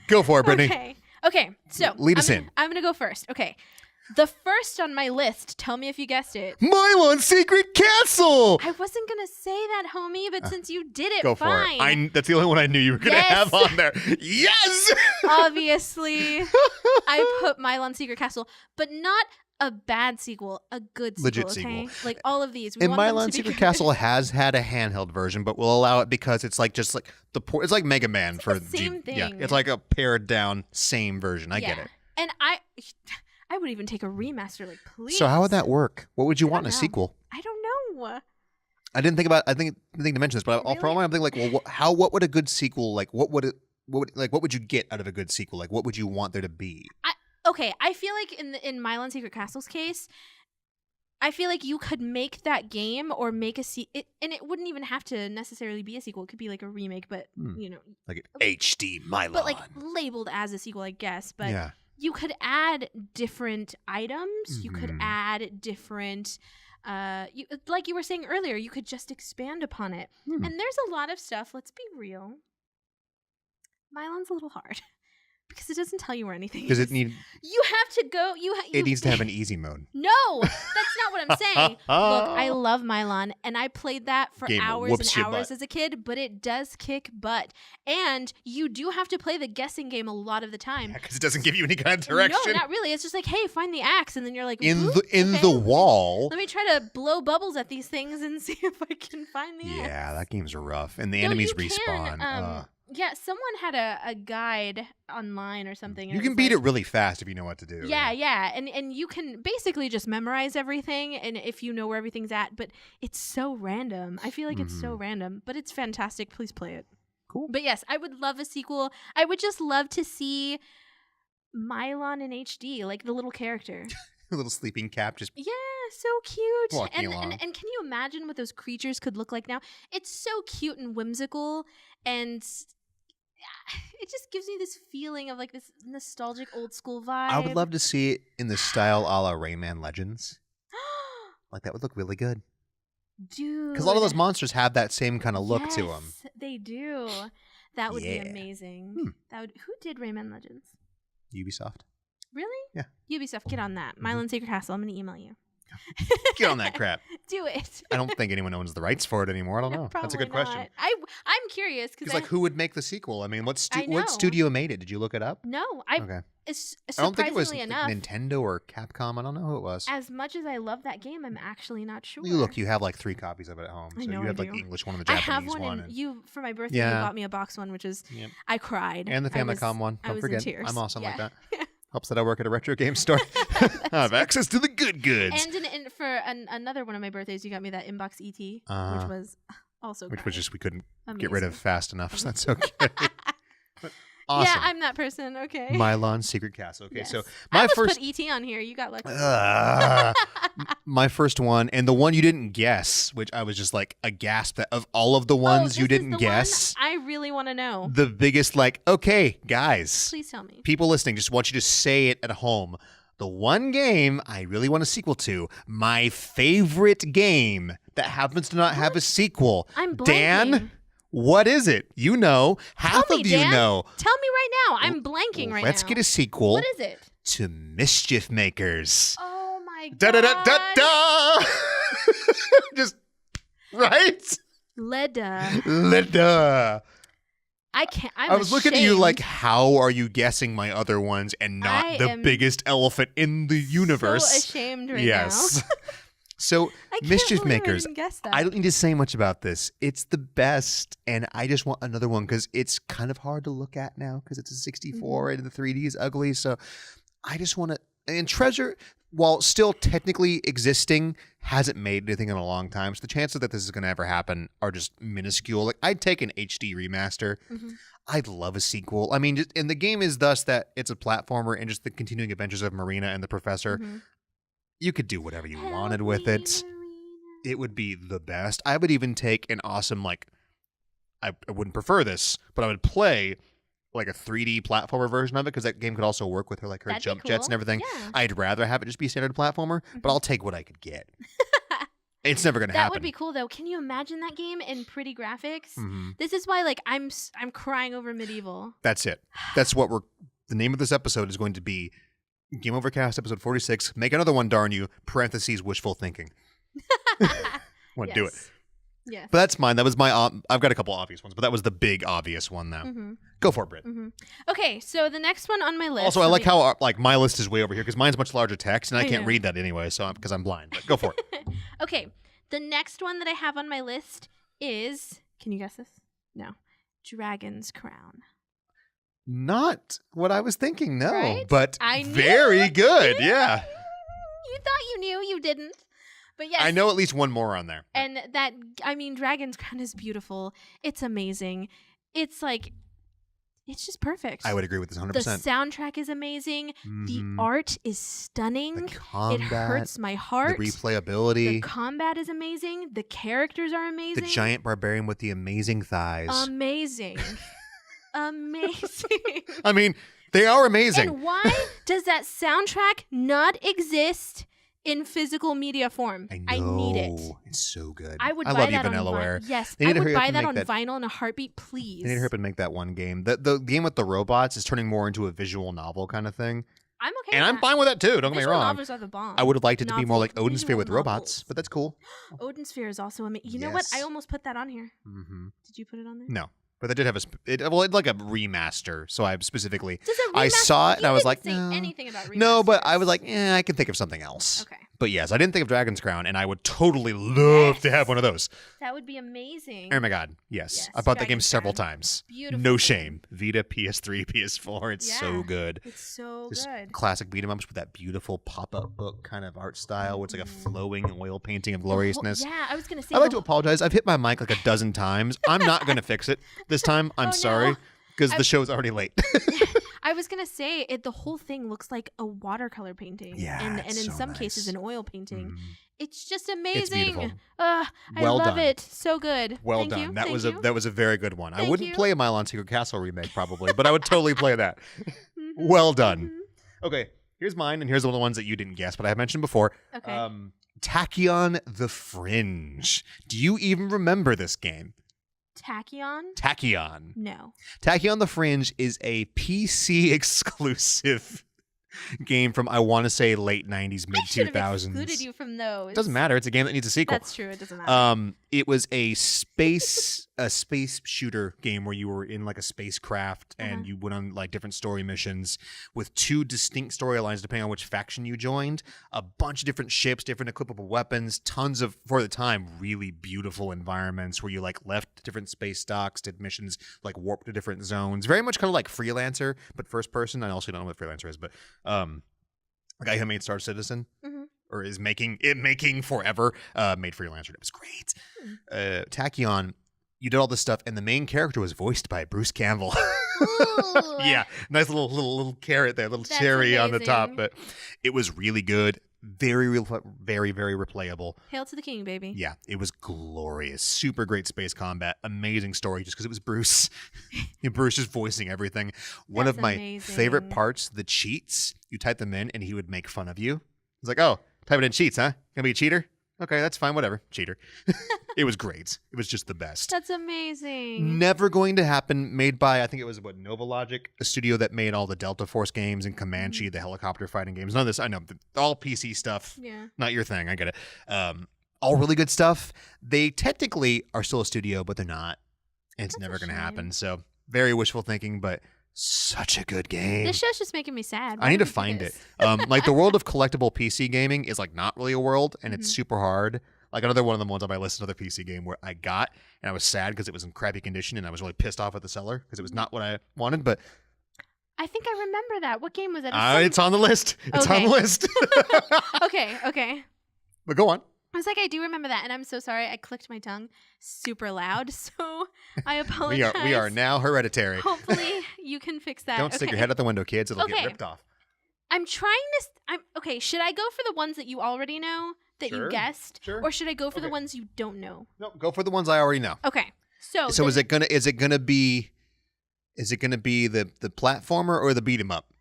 Go for it, Brittany. Okay. So Lead us in. I'm gonna go first. Okay. The first on my list, tell me if you guessed it. Mylon Secret Castle! I wasn't going to say that, homie, but since you did it, Go fine. for it. That's the only one I knew you were going to have on there. Yes! Obviously, I put Mylon Secret Castle, but not a bad sequel, a good sequel, Legit okay? sequel. Like all of these. And Mylon Secret Castle has had a handheld version, but we'll allow it because it's like it's like Mega Man for the same thing. Yeah, it's like a pared down same version. I get it. And I would even take a remaster, like, please. So how would that work? What would you want in a sequel? I don't know. I didn't think to mention this, but Really? for a moment I'm thinking like, well, what would a good sequel like? What would you get out of a good sequel? Like, what would you want there to be? I feel like in Mylon Secret Castle's case, I feel like you could make that game or make and it wouldn't even have to necessarily be a sequel. It could be like a remake, but like an HD Mylon, but like labeled as a sequel, I guess. But yeah. You could add different items. You could add different, like you were saying earlier, you could just expand upon it. And there's a lot of stuff. Let's be real. Mylon's a little hard. Because it doesn't tell you where anything is. You have to go. It needs to have an easy mode. No, that's not what I'm saying. Look, I love Mylon, and I played that for hours and hours as a kid, but it does kick butt. And you do have to play the guessing game a lot of the time. Yeah, because it doesn't give you any kind of direction. No, not really. It's just like, hey, find the axe, and then you're like, in the wall. Let me try to blow bubbles at these things and see if I can find the axe. Yeah, that game's rough, and the enemies respawn. Yeah, someone had a guide online or something. You can beat it really fast if you know what to do. Yeah. And you can basically just memorize everything, and if you know where everything's at. But it's so random. I feel like it's so random, but it's fantastic. Please play it. Cool. But yes, I would love a sequel. I would just love to see Mylon in HD, like the little character. A little sleeping cap just... Yeah, so cute. Walking along. And can you imagine what those creatures could look like now? It's so cute and whimsical, and it just gives me this feeling of like this nostalgic old school vibe. I would love to see it in the style a la Rayman Legends. Like, that would look really good. Dude. Because a lot of those monsters have that same kind of look to them. Yes, they do. That would be amazing. Who did Rayman Legends? Ubisoft. Really? Yeah. Ubisoft, get on that. Mylon Secret Castle, I'm going to email you. Get on that crap. Do it. I don't think anyone owns the rights for it anymore. I don't know. That's a good question. I'm curious because like, who would make the sequel? I mean, what know. studio made it? Did you look it up? No, okay. Surprisingly I don't think it was enough, Nintendo or Capcom. I don't know who it was. As much as I love that game, I'm actually not sure. You have like 3 copies of it at home. So you have like the English one and the Japanese one. I have one. And you, for my birthday, you bought me a box one, which is I cried. And the Famicom one. Don't forget. Tears. I'm awesome like that. Helps that I work at a retro game store. I have access to the good goods. And for another one of my birthdays, you got me that Inbox ET, which was also which was just we couldn't amazing. Get rid of fast enough, so that's okay. Awesome. Yeah, I'm that person. Okay. Mylon Secret Castle. Okay, yes. so I put ET on here. You got lucky. My first one, and the one you didn't guess, which I was just like aghast that of all of the ones you didn't guess. I really want to know. The biggest, like, okay, guys. Please tell me. People listening, just want you to say it at home. The one game I really want a sequel to, my favorite game that happens to not have a sequel. I'm blanking. Dan? What is it? You know. Half of you know. Tell me right now. I'm blanking right now. Let's get a sequel. What is it? To Mischief Makers. Oh my god. Da da da da da. Just right? Leda. I can't. I was looking at you like, how are you guessing my other ones and not the biggest elephant in the universe? So ashamed right now. So, Mischief Makers, I don't need to say much about this. It's the best, and I just want another one because it's kind of hard to look at now because it's a 64 and the 3D is ugly. So, I just want to... And Treasure, while still technically existing, hasn't made anything in a long time. So, the chances that this is going to ever happen are just minuscule. Like, I'd take an HD remaster. I'd love a sequel. I mean, and the game is thus that it's a platformer and just the continuing adventures of Marina and the Professor. You could do whatever you wanted with it. It would be the best. I would even take an awesome, like, I wouldn't prefer this, but I would play like a 3D platformer version of it because that game could also work with her, like her jump jets and everything. Yeah. I'd rather have it just be a standard platformer, but I'll take what I could get. It's never going to happen. That would be cool, though. Can you imagine that game in pretty graphics? Mm-hmm. This is why, like, I'm crying over Medieval. That's it. That's what the name of this episode is going to be Game Overcast episode 46. Make another one, darn you, parentheses, wishful thinking. Want to do it. Yes. But that's mine. That was my, I've got a couple obvious ones, but that was the big obvious one now. Mm-hmm. Go for it, Britt. Mm-hmm. Okay, so the next one on my list. Also, I like how my list is way over here because mine's much larger text and I can't read that anyway, so because I'm blind. But go for it. Okay, the next one that I have on my list is, can you guess this? No. Dragon's Crown. Not what I was thinking, no. Right? But very good, yeah. You thought you knew, you didn't. But yes. I know at least one more on there. And Dragon's Crown is beautiful. It's amazing. It's like, it's just perfect. I would agree with this 100%. The soundtrack is amazing. Mm-hmm. The art is stunning. The combat, it hurts my heart. The replayability. The combat is amazing. The characters are amazing. The giant barbarian with the amazing thighs. Amazing. Amazing. I mean, they are amazing. And why does that soundtrack not exist in physical media form? I need it. It's so good. I would buy love that you, on Vanillaware. Yes, I would buy that on vinyl in a heartbeat, please. They need to hurry up and make that one game. The game with the robots is turning more into a visual novel kind of thing. I'm okay. And I'm fine with that too. Don't get me wrong. Novels are the bomb. I would have liked it to be more like Odin Sphere with robots, but that's cool. Odin Sphere is also amazing. You know what? I almost put that on here. Mm-hmm. Did you put it on there? No. But they did have it's like a remaster. So I specifically, I saw it and I was like, no. Anything about remasters. No, but I was like, I can think of something else. Okay. But yes, I didn't think of Dragon's Crown, and I would totally love to have one of those. That would be amazing. Oh my God, yes. I bought that game several times. Beautiful. No shame. Vita, PS3, PS4. It's so good. It's so Just good. classic beat 'em ups with that beautiful pop-up book kind of art style, where it's like a flowing oil painting of gloriousness. Yeah, I was gonna say. I'd like to apologize. I've hit my mic like a dozen times. I'm not gonna fix it this time. I'm sorry because the show's already late. I was gonna say the whole thing looks like a watercolor painting. Yeah, and in so some cases an oil painting. Mm. It's just amazing. It's beautiful. I Well love done. it. So good. Well Thank done. You. That Thank was a very good one. Thank I wouldn't you. play a Mylon Secret Castle remake probably, but I would totally play that. Mm-hmm. Well done. Mm-hmm. Okay, here's mine, and here's one of the ones that you didn't guess, but I have mentioned before. Okay. Tachyon the Fringe. Do you even remember this game? Tachyon. No. Tachyon the Fringe is a PC exclusive game from, I want to say, late 90s, mid 2000s. I should have excluded you from those. Doesn't matter. It's a game that needs a sequel. That's true. It doesn't matter. It was a space shooter game where you were in like a spacecraft and you went on like different story missions with two distinct storylines depending on which faction you joined. A bunch of different ships, different equipable weapons, tons of, for the time, really beautiful environments where you like left different space stocks, did missions, like warp to different zones. Very much kind of like Freelancer, but first person. I also don't know what Freelancer is, but the guy who made Star Citizen. Or is making forever, made Freelancer. It was great. Tachyon, you did all this stuff, and the main character was voiced by Bruce Campbell. Yeah, nice little carrot there, little cherry on the top. But it was really good, very very replayable. Hail to the king, baby. Yeah, it was glorious, super great space combat, amazing story. Just because it was Bruce, Bruce just voicing everything. One of my favorite parts, the cheats. You type them in, and he would make fun of you. He's like, "Oh, type it in cheats, huh? Gonna be a cheater? Okay, that's fine, whatever. Cheater." It was great. It was just the best. That's amazing. Never going to happen. Made by, I think it was Novalogic, a studio that made all the Delta Force games and Comanche, the helicopter fighting games. None of this, I know, all PC stuff. Yeah. Not your thing, I get it. All really good stuff. They technically are still a studio, but they're not. And it's never going to happen. So, very wishful thinking, but such a good game. This show's just making me sad. I need to find it. Like the world of collectible PC gaming is like not really a world, and it's super hard. Like another one of the ones on my list, another PC game where I got, and I was sad because it was in crappy condition, and I was really pissed off at the seller because it was not what I wanted. But I think I remember that. What game was it? It's on the list. It's on the list. Okay. But go on. I was like, I do remember that, and I'm so sorry. I clicked my tongue super loud, so I apologize. We are now hereditary. Hopefully, you can fix that. Don't stick your head out the window, kids. It'll get ripped off. I'm trying to. Okay. Should I go for the ones that you already know that you guessed, or should I go for the ones you don't know? No, go for the ones I already know. Okay. So is it gonna be the platformer or the beat 'em up?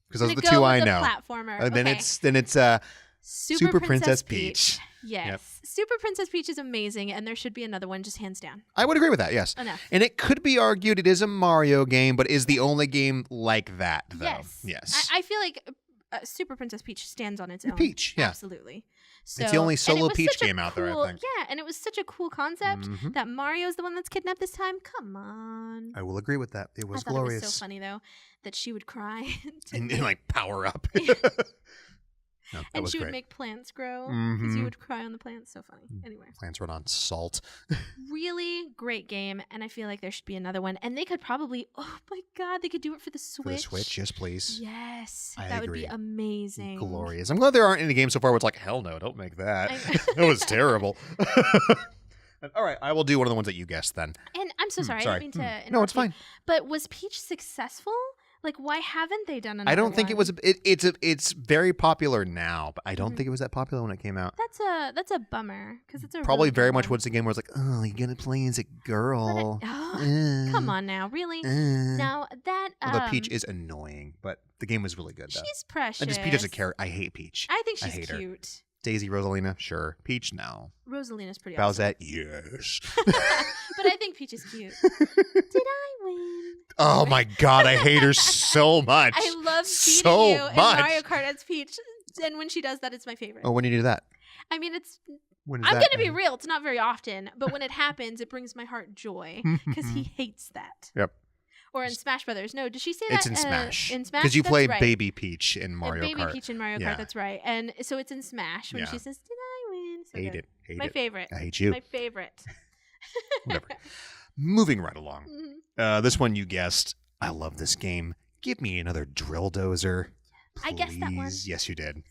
Because those are the two I know. Platformer. Then it's Super Princess Peach. Yes. Yep. Super Princess Peach is amazing, and there should be another one, just hands down. I would agree with that, yes. Enough. And it could be argued it is a Mario game, but is the only game like that, though. Yes. Yes. I feel like Super Princess Peach stands on its own. Peach, yeah. Absolutely. So, It's the only solo and it was Peach such a game out there, I cool- think. Yeah, and it was such a cool concept Mhm. that Mario's the one that's kidnapped this time. Come on. I will agree with that. It was I thought glorious. it was so funny, though, that she would cry. And like power up. No, that and was she great. would make plants grow because you Mhm. would cry on the plants. So funny. Anyway, Plants run on salt. really great game, and I feel like there should be another one. And they could probably, oh my god, they could do it for the Switch. For the Switch, yes, please. Yes, I that would agree. be amazing. Glorious. I'm glad there aren't any games so far where it's like, hell no, don't make that. That was terrible. All right, I will do one of the ones that you guessed then. And I'm so sorry, I sorry. didn't mean to interrupt No, it's you. fine. But was Peach successful? Like, why haven't they done another I don't think it one? was. It's very popular now, but I don't Mhm. think it was that popular when it came out. That's a bummer because it's a Probably really very good much one. what's the game where it's like, oh, you're gonna play as a girl. Come on now, really? Now that Although Peach is annoying, but the game was really good though. she's precious. And just Peach as a character, I hate Peach. I think I she's hate her. cute. Daisy, Rosalina, sure. Peach, no. Rosalina's pretty awesome. Bowsette, yes. But I think Peach is cute. Did I win? Oh my god, I hate her so much. I love beating so you in much. Mario Kart as Peach, and when she does that, it's my favorite. Oh, when do you do that? I mean, it's. When is I'm that? gonna be real. It's not very often, but when it happens, it brings my heart joy because he hates that. Yep. Or in Smash Brothers. No, did she say that? It's in Smash. In Smash, Because you that's play right. Baby Peach in Mario Baby Kart. Peach in Mario Yeah. Kart. That's right. And so it's in Smash when Yeah. she says, "Did I win?" So Hate good. it. Hate My it. favorite. I hate you. My favorite. Whatever. Moving right along. Mhm. This one you guessed. I love this game. Give me another drill dozer. I guessed that one. Please. Yes, you did.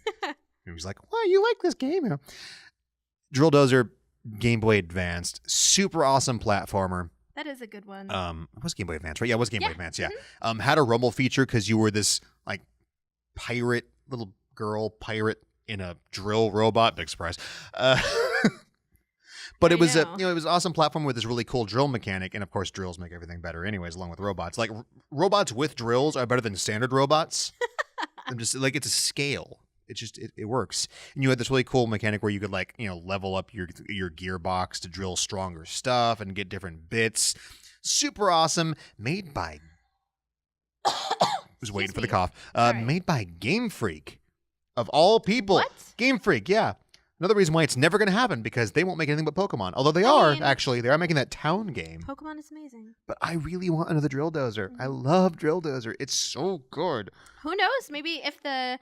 He was like, "Well, you like this game?" Yeah. Drill Dozer, Game Boy Advanced, super awesome platformer. That is a good one. It was Game Boy Advance, right? Yeah, it was Game Boy Yeah. Advance. Yeah. Had a rumble feature because you were this like pirate little girl pirate in a drill robot. Big surprise. But it I was know. it was an awesome platform with this really cool drill mechanic, and of course drills make everything better, anyways. Along with robots, like robots with drills are better than standard robots. I'm just like it's a scale. It works. And you had this really cool mechanic where you could level up your gearbox to drill stronger stuff and get different bits. Super awesome. Made by was waiting for the cough. Sorry. Made by Game Freak. Of all people. What? Game Freak, yeah. Another reason why it's never going to happen because they won't make anything but Pokemon. Although they are making that town game. Pokemon is amazing. But I really want another Drill Dozer. I love Drill Dozer. It's so good. Who knows? Maybe if that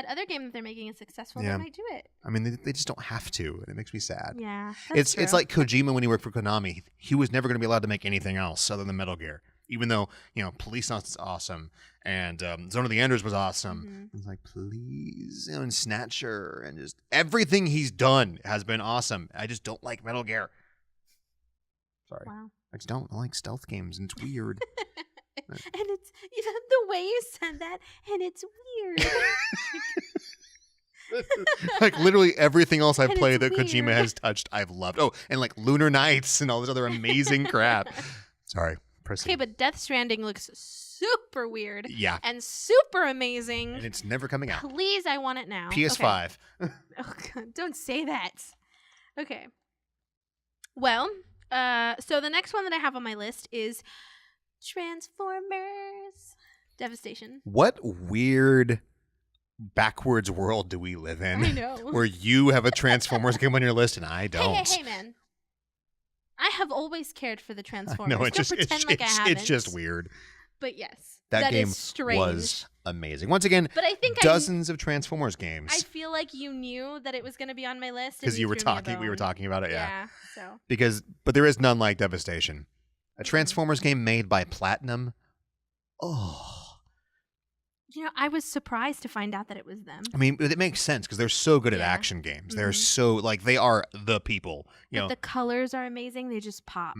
other game that they're making is successful, Yeah. they might do it. I mean, they just don't have to, and it makes me sad. Yeah, It's like Kojima when he worked for Konami. He was never going to be allowed to make anything else other than Metal Gear. Even though, Police Knots is awesome, and Zone of the Enders was awesome. It's like, please, and Snatcher, and just everything he's done has been awesome. I just don't like Metal Gear. Sorry. Wow. I just don't. I like stealth games, and it's weird. And it's the way you said that, and it's weird. Like literally everything else I've And played it's that Kojima weird. has touched, I've loved. Oh, and like Lunar Nights and all this other amazing crap. Sorry. Proceed. Okay, but Death Stranding looks super weird Yeah. and super amazing. And it's never coming out. Please, I want it now. PS5. Okay. Oh, God, don't say that. Okay. Well, so the next one that I have on my list is Transformers Devastation. What weird backwards world do we live in? I know. Where you have a Transformers game on your list and I don't. Hey, man. I have always cared for the Transformers. No, it's Don't just pretend like I haven't. it's just weird. But yes, That game is strange. was amazing. Once again, But I think dozens of Transformers I games. feel like you knew that it was going to be on my list Because and we were threw me a talking bone. about it, yeah. So But there is none like Devastation. A Transformers game made by Platinum. Oh. I was surprised to find out that it was them. I mean, it makes sense because they're so good at Yeah. action games. They're Mhm. so, they are the people. But the colors are amazing. They just pop.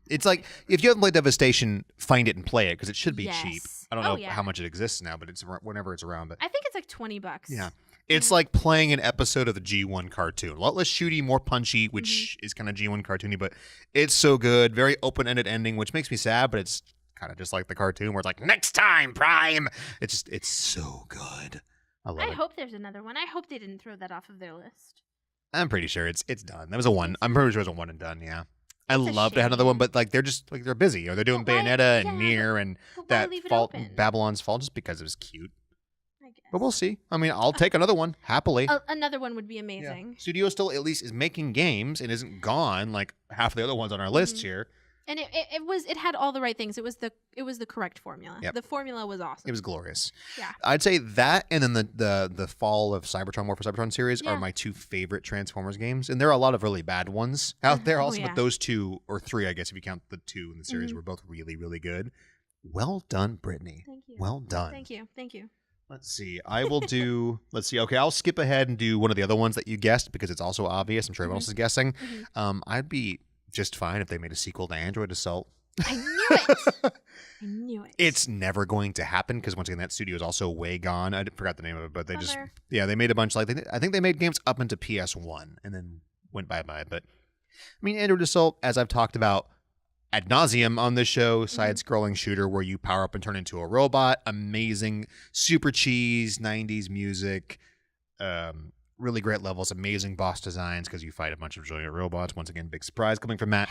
It's like, if you haven't played Devastation, find it and play it because it should be cheap. Yes. I don't Oh, know yeah. how much it exists now, but it's whenever it's around. But I think it's like $20. yeah. It's like playing an episode of the G1 cartoon. A lot less shooty, more punchy, which is kind of G1 cartoony, but it's so good. Very open-ended ending, which makes me sad, but it's kind of just like the cartoon where it's like, next time, Prime! It's so good. I love I it. hope there's another one. I hope they didn't throw that off of their list. I'm pretty sure it's done. That was a one. I'm pretty sure it was a one and done. Yeah. I It's a love to have another one, shame. but like they're just like they're busy, or they're doing But why- Bayonetta and yeah, Nier and But why that leave it Fall, open? Babylon's Fall, just because it was cute. I guess. But we'll see. I mean, I'll take another one happily. Another one would be amazing. Studio still at least is making games and isn't gone like half the other ones on our lists here. And it had all the right things. It was the correct formula. Yep. The formula was awesome. It was glorious. Yeah. I'd say that and then the fall of Cybertron War for Cybertron series Yeah. are my two favorite Transformers games. And there are a lot of really bad ones out there also, yeah. but those two, or three, I guess, if you count the two in the series, were both really, really good. Well done, Brittany. Thank you. Well done. Thank you. Thank you. Let's see. I will do. Let's see. Okay, I'll skip ahead and do one of the other ones that you guessed because it's also obvious. I'm sure everyone else is guessing. I'd be just fine if they made a sequel to Android Assault. I knew it. I knew it. It's never going to happen because once again, that studio is also way gone. I forgot the name of it, but they just Bummer. they made a bunch I think they made games up into PS1 and then went bye. But I mean, Android Assault, as I've talked about ad nauseum on this show, side-scrolling shooter where you power up and turn into a robot. Amazing, super cheese, 90s music, really great levels, amazing boss designs because you fight a bunch of giant robots. Once again, big surprise coming from Matt.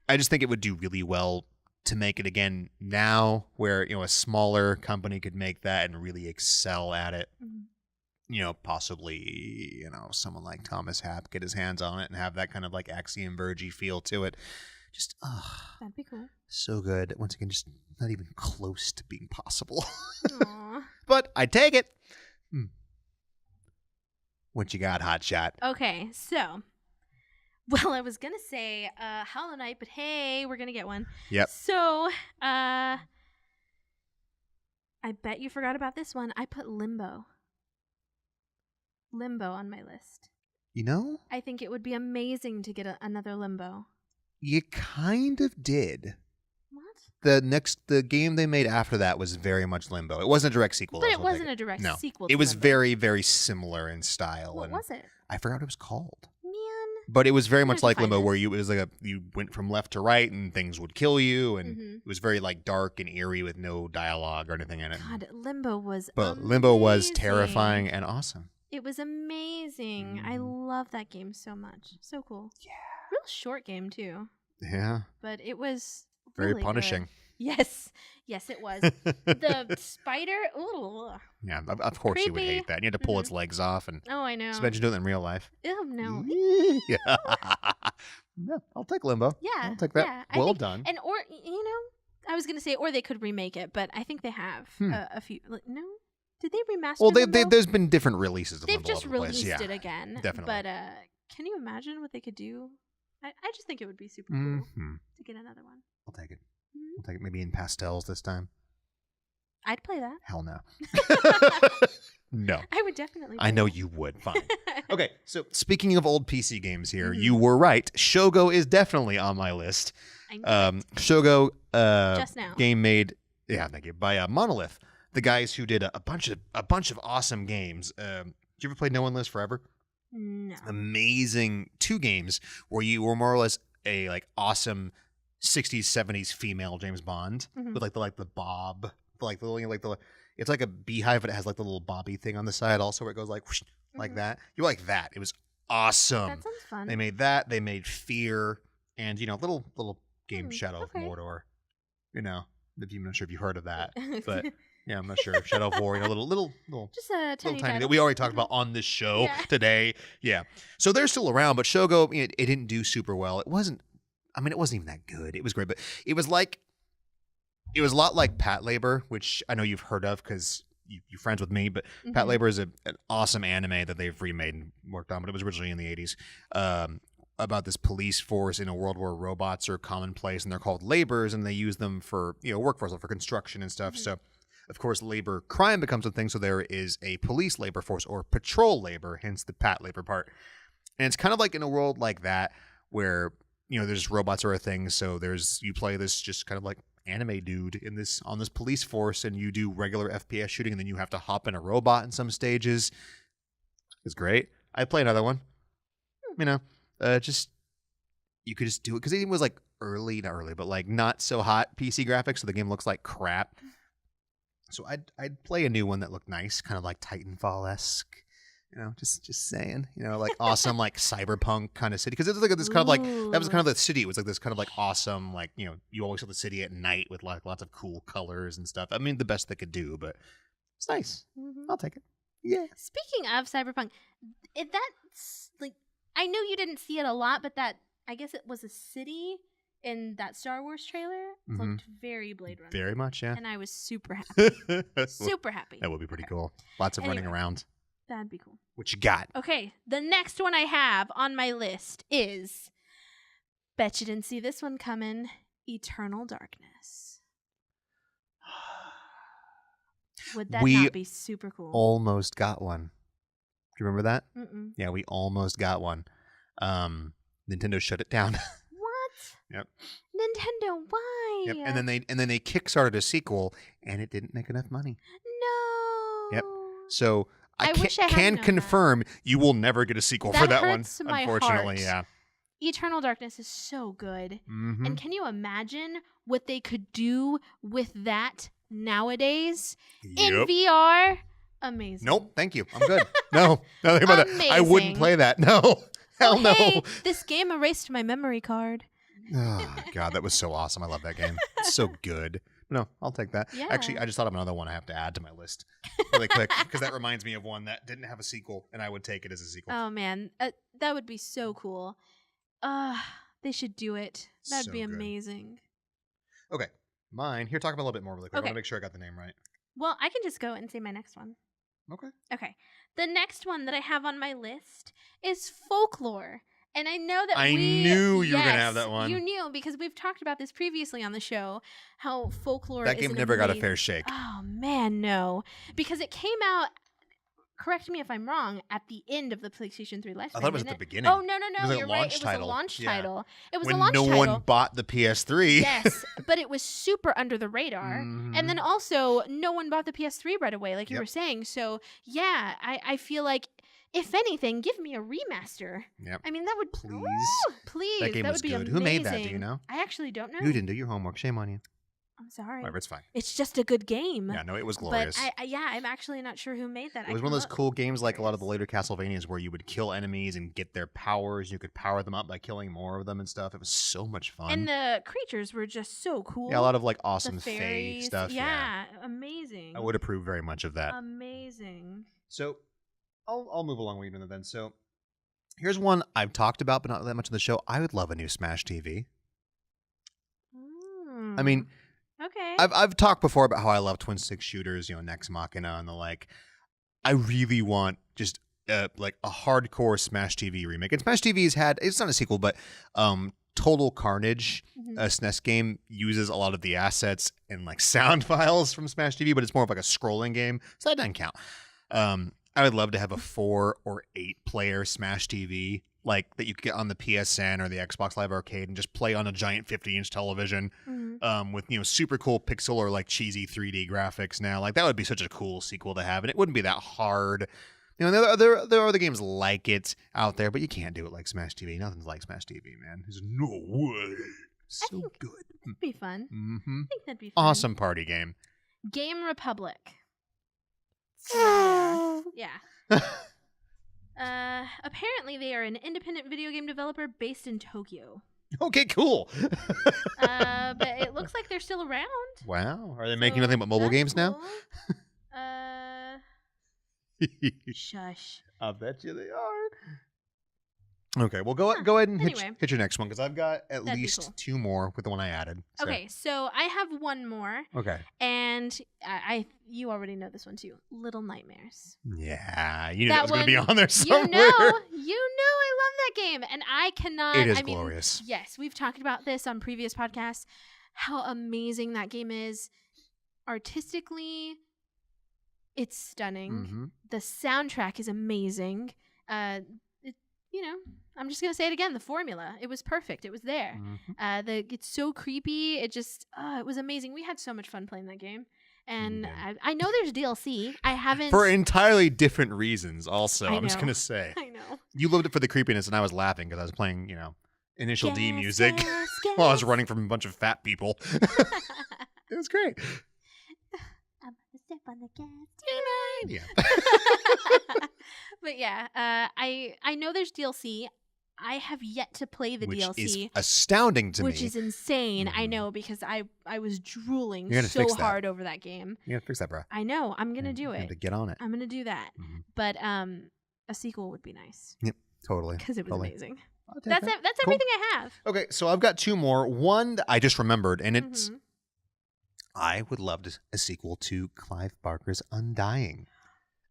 I just think it would do really well to make it again now where, a smaller company could make that and really excel at it. Possibly, someone like Thomas Happ get his hands on it and have that kind of like Axiom Verge feel to it. Just, That'd be cool. so good. Once again, just not even close to being possible. Aw. But I take it. What you got, Hotshot? Okay, so. Well, I was gonna say Hollow Knight, but hey, we're gonna get one. Yep. So, I bet you forgot about this one. I put Limbo on my list. I think it would be amazing to get another Limbo. You kind of did. What? The game they made after that was very much Limbo. It wasn't a direct sequel. But that's it what they wasn't did. a direct No. sequel. It to was Limbo. very, very similar in style. What and was it? I forgot what it was called. Man. But it was very I'm much gonna like find Limbo, it. where it was like you went from left to right and things would kill you, and Mhm. it was very like dark and eerie with no dialogue or anything in it. God, Limbo was But Limbo was amazing. terrifying and awesome. It was amazing. I love that game so much. So cool. Yeah. Real short game too. Yeah, But it was very really punishing. good. Yes, it was. The spider. Ooh. Yeah, of course you would Creepy. hate that. You had to pull its legs off, and Oh, I know. imagine doing it in real life. Oh no. Yeah. Yeah, I'll take Limbo. Yeah. I'll take that. Yeah, I Well think- done. And I was gonna say, or they could remake it, but I think they have a few. No, did they remaster? Well, Limbo? there's been different releases of They've Limbo all just over the place. released Yeah. it again. definitely. But can you imagine what they could do? I just think it would be super cool Mhm. to get another one. I'll take it. Mhm. I'll take it. Maybe in pastels this time. I'd play that. Hell no. No. I would definitely. I play know that. you would. Fine. Okay, so speaking of old PC games here, Mhm. you were right. Shogo is definitely on my list. I knew it. Shogo, Just now. game made, thank you, by Monolith, the guys who did a bunch of awesome games. Did you ever play No One Lives Forever? No. Amazing 2 games where you were more or less a like awesome 60s 70s female James Bond Mhm. with like the bob, like the little like the. It's like a beehive, but it has like the little bobby thing on the side also where it goes like whoosh, like Mhm. that. You like that? It was awesome. That sounds fun. They made that. They made Fear, and little game Shadow okay. of Mordor. If I'm not sure if you heard of that, but yeah, I'm not sure. Shadow of War, little Just a tiny that title. we already talked about on this show Yeah. today. Yeah, so they're still around, but Shogo, it didn't do super well. It wasn't even that good. It was great, but it was a lot like Pat Labor, which I know you've heard of because you're friends with me, but Pat Mhm. Labor is an awesome anime that they've remade and worked on, but it was originally in the 80s, about this police force in a world where robots are commonplace and they're called laborers and they use them for, workforce, for construction and stuff. Mhm. So, of course, labor crime becomes a thing. So there is a police labor force or patrol labor, hence the Pat Labor part. And it's kind of like in a world like that where, there's robots are a thing. So you play this just kind of like anime dude on this police force and you do regular FPS shooting and then you have to hop in a robot in some stages. It's great. I'd play another one. You could just do it because it was like not early, but like not so hot PC graphics, so the game looks like crap. So I'd play a new one that looked nice, kind of like Titanfall-esque, Just saying, like awesome, like cyberpunk kind of city. Because it was like this kind of like, that was kind of the city. It was like this kind of like awesome, like, you always saw the city at night with like lots of cool colors and stuff. I mean, the best they could do, but it's nice. Mm-hmm. I'll take it. Yeah. Speaking of cyberpunk, that's like, I know you didn't see it a lot, but I guess it was a city in that Star Wars trailer. It looked very Blade Runner. Very much, yeah. And I was super happy. Super happy. That would be pretty cool. Lots of running around. That'd be cool. What you got? Okay, the next one I have on my list is, bet you didn't see this one coming, Eternal Darkness. Would that not be super cool? Almost got one. Do you remember that? Mm-mm. Yeah, we almost got one. Nintendo shut it down. What? Yep. Nintendo, why? Yep. And then they kickstarted a sequel, and it didn't make enough money. No. Yep. So I wish I had can known confirm you will never get a sequel for that one. Hurts my Unfortunately, heart. yeah. Eternal Darkness is so good. Mm-hmm. And can you imagine what they could do with that nowadays in VR? Amazing. Nope, thank you. I'm good. No, nothing about that. I wouldn't play that. No. Hell no. Hey, this game erased my memory card. Oh, God, that was so awesome. I love that game. It's so good. No, I'll take that. Yeah. Actually, I just thought of another one I have to add to my list really quick because that reminds me of one that didn't have a sequel, and I would take it as a sequel. Oh, man. That would be so cool. They should do it. That'd So be good. amazing. Okay, mine. Here, talk about a little bit more really quick. I Okay. want to make sure I got the name right. Well, I can just go and say my next one. Okay. Okay. The next one that I have on my list is Folklore. And I know that I knew you were going to have that one. You knew because we've talked about this previously on the show, how Folklore That is game an never got a amazing- fair shake. Oh, man, no. Because it came out, correct me if I'm wrong, at the end of the PlayStation 3 lifespan. I thought it was at the beginning. Oh, no, It was like a you're launch right. It was title. a launch Yeah. title. It was When a launch no title. one bought the PS3. Yes, but it was super under the radar. Mhm. And then also, no one bought the PS3 right away, like you Yep. were saying. So, yeah, I feel like, if anything, give me a remaster. Yep. I mean, that would... Please. Woo! Please, That game would was be good. amazing. Who made that? Do you know? I actually don't know. You didn't do your homework. Shame on you. I'm sorry. Whatever, it's fine. It's just a good game. Yeah, no, it was glorious. But I'm actually not sure who made that. It was one of those cool games like a lot of the later Castlevanias where you would kill enemies and get their powers. You could power them up by killing more of them and stuff. It was so much fun. And the creatures were just so cool. Yeah, a lot of like The awesome fae fairies. stuff. Yeah. Amazing. I would approve very much of that. Amazing. So I'll move along with you then. So here's one I've talked about, but not that much on the show. I would love a new Smash TV. I mean, okay. I've talked before about how I love twin stick shooters, Nex Machina and the like. I really want just like a hardcore Smash TV remake. And Smash TV's had, it's not a sequel, but Total Carnage, a SNES game, uses a lot of the assets and like sound files from Smash TV, but it's more of like a scrolling game, so that doesn't count. I would love to have a 4 or 8 player Smash TV like that you could get on the PSN or the Xbox Live Arcade and just play on a giant 50-inch television with super cool pixel or like cheesy 3D graphics now. Like that would be such a cool sequel to have, and it wouldn't be that hard. There are other games like it out there, but you can't do it like Smash TV. Nothing's like Smash TV, man. There's no way. So good. That'd be fun. Mm-hmm. I think that'd be fun. Awesome party game. Game Republic. Yeah. Apparently, they are an independent video game developer based in Tokyo. Okay, cool. But it looks like they're still around. Wow. Are they making nothing but mobile games now? Shush. I bet you they are. Okay, well, go ahead and hit your next one because I've got at least cool. 2 more with the one I added. So. Okay, so I have one more. Okay. And you already know this one too. Little Nightmares. Yeah, you knew that was going to be on there You somewhere. know I love that game. And I cannot. It is glorious. Yes, we've talked about this on previous podcasts, how amazing that game is. Artistically, it's stunning. Mm-hmm. The soundtrack is amazing. I'm just gonna say it again. The formula, it was perfect. It was there. Mm-hmm. It's so creepy. It just, it was amazing. We had so much fun playing that game. And I know there's DLC. I haven't for entirely different reasons. Also, I I'm just know. gonna say I know. you loved it for the creepiness, and I was laughing because I was playing, Initial D music while I was running from a bunch of fat people. It was great. I'm gonna step on the gas tonight. Yeah. But yeah, I know there's DLC. I have yet to play the Which DLC, is astounding to me. which is insane. I Mhm. know, because I was drooling You're gonna so fix that. hard over that game. You gotta fix that, bro. I know. I'm gonna do You have it. to get on it. I'm gonna do that. Mhm. But a sequel would be nice Yep, totally. because it was Totally. amazing. I'll take That's that. it. That's Cool. everything I have. Okay, so I've got two more. One that I just remembered, and it's Mhm. I would love a sequel to Clive Barker's Undying,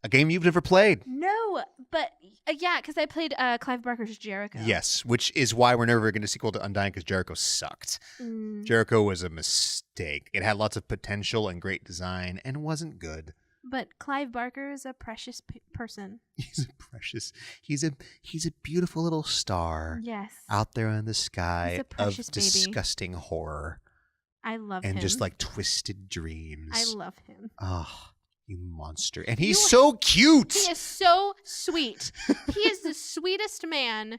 a game you've never played. No, but yeah, because I played Clive Barker's Jericho. Yes, which is why we're never going to sequel to Undying, because Jericho sucked. Mm, Jericho was a mistake. It had lots of potential and great design, and wasn't good. but Clive Barker is a precious person. He's a precious. He's a beautiful little star Yes. out there in the He's sky a of precious baby. disgusting horror I love and him. just like twisted dreams. I love him. Oh, you monster! And he's You- so cute. He is so sweet. He is the sweetest man.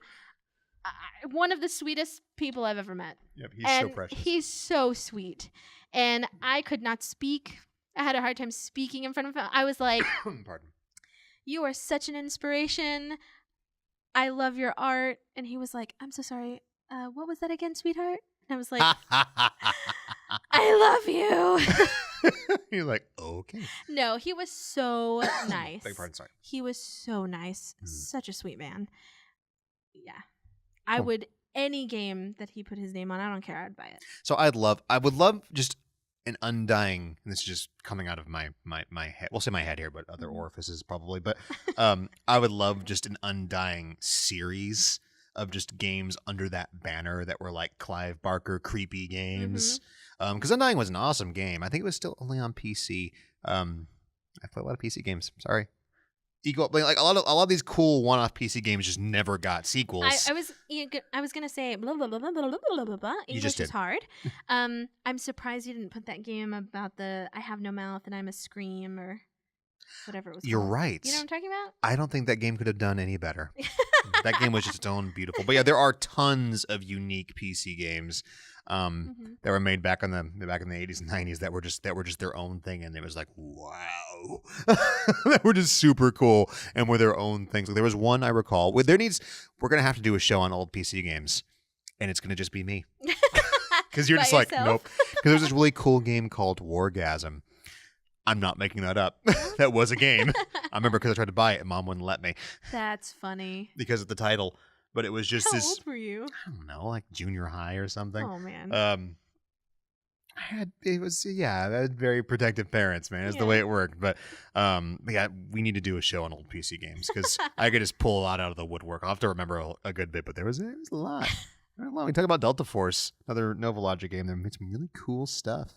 One of the sweetest people I've ever met. Yep, he's and so precious. he's so sweet. And I could not speak. I had a hard time speaking in front of him. I was like, Pardon. "You are such an inspiration. I love your art." And he was like, "I'm so sorry. What was that again, sweetheart?" And I was like, "I love you." You're like, okay. No, he was so nice. Beg pardon, sorry. He was so nice. Mm. Such a sweet man. Yeah. I Cool. would, any game that he put his name on, I don't care, I'd buy it. So I would love just an Undying, and this is just coming out of my head. We'll say my head here, but other Mhm. orifices probably. But I would love just an Undying series of just games under that banner that were like Clive Barker creepy games. Because Undying was an awesome game. I think it was still only on PC. I play a lot of PC games. Sorry. Like a lot of these cool one-off PC games just never got sequels. I was gonna say blah blah blah blah blah blah blah blah. You English just is did. hard. I'm surprised you didn't put that game about the I have no mouth and I'm a scream or whatever it was. You're called. right. You know what I'm talking about? I don't think that game could have done any better. That game was just its own beautiful. But yeah, there are tons of unique PC games Mhm. that were made back in the 80s and 90s that were just their own thing, and it was like, wow. That were just super cool and were their own things. Like, there was one I recall. We're gonna have to do a show on old PC games, and it's gonna just be me. Because you're By just like, yourself? nope. Because there's this really cool game called Wargasm. I'm not making that up. That was a game. I remember because I tried to buy it and Mom wouldn't let me That's funny. because of the title. But it was just How this, old were you? I don't know, like junior high or something. Oh man. I had very protective parents, man. It's the Yeah. way it worked. But yeah, we need to do a show on old PC games because I could just pull a lot out of the woodwork. I'll have to remember a good bit, but there was a lot. There was a lot. We talk about Delta Force, another Nova Logic game that made some really cool stuff.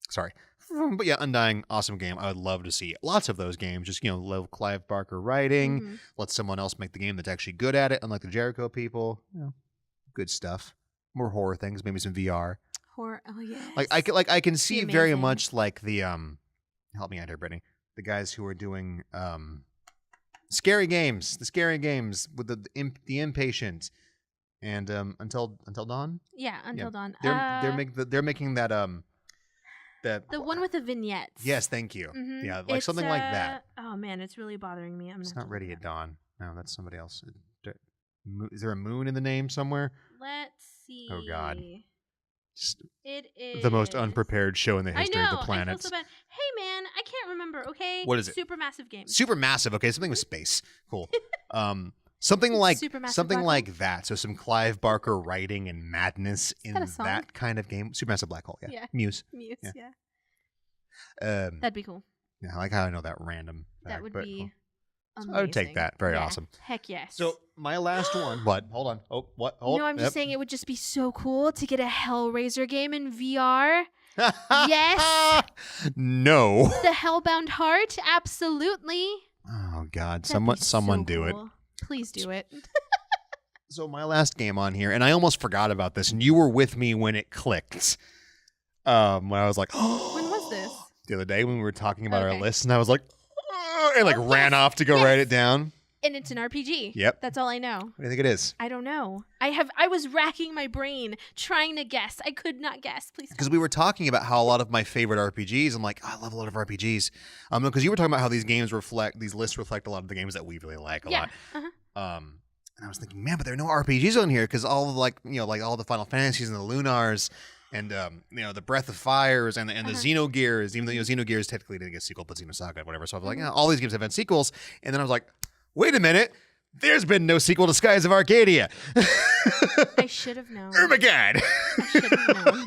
Sorry. But yeah, Undying, awesome game. I would love to see lots of those games. Just, love Clive Barker writing. Mhm. Let someone else make the game that's actually good at it, unlike the Jericho people. Good stuff. More horror things, maybe some VR. Horror. Oh yeah. I can see very amazing. much like the help me out here, Brittany. The guys who are doing scary games, the scary games with the impatient and until dawn. Yeah. Until Dawn. They're making that that The one with the vignettes. Yes, thank you. Mhm. Yeah, like something like that. Oh man, it's really bothering me. It's not ready at dawn. No, that's somebody else. Is there a moon in the name somewhere? Let's see. Oh, God. Just It is the most unprepared show in the history I know, of the planet. I feel so bad. Hey man, I can't remember. Okay. What is it? Supermassive game. Super massive. Okay, something with space. Cool. Something like Supermassive something black like that. So some Clive Barker writing and madness in that a song? that kind of game. Supermassive black hole. Yeah. Yeah. Muse. Muse. Yeah. Yeah. Yeah, That'd be cool. I like how I know that random. That fact, would but be cool. amazing. I would take that. Very Yeah. awesome. Heck yes. So my last one. What? Hold on. Oh, what? Hold. no, I'm just saying it would just be so cool to get a Hellraiser game in VR. Yes. No. The Hellbound Heart, absolutely. Oh God! That'd be Someone so do it. cool. Please do it. So my last game on here, and I almost forgot about this, and you were with me when it clicked. When I was like, oh. When was this? The other day when we were talking about our Okay. list, and I was like, and like Oh, ran yes, off to go yes. write it down. And it's an RPG. Yep. That's all I know. What do you think it is? I don't know. I was racking my brain trying to guess. I could not guess. Please. Because we were talking about how a lot of my favorite RPGs, I'm like, I love a lot of RPGs. Because you were talking about how these lists reflect a lot of the games that we really like a lot. Uh-huh. And I was thinking, man, but there are no RPGs on here because all of all the Final Fantasies and the Lunars and the Breath of Fires and the Xenogears, even though Xenogears technically didn't get a sequel, but Xenosaga, whatever. So I was like, all these games have had sequels, and then I was like, wait a minute, there's been no sequel to Skies of Arcadia. I should have known. Oh my god! I should have known.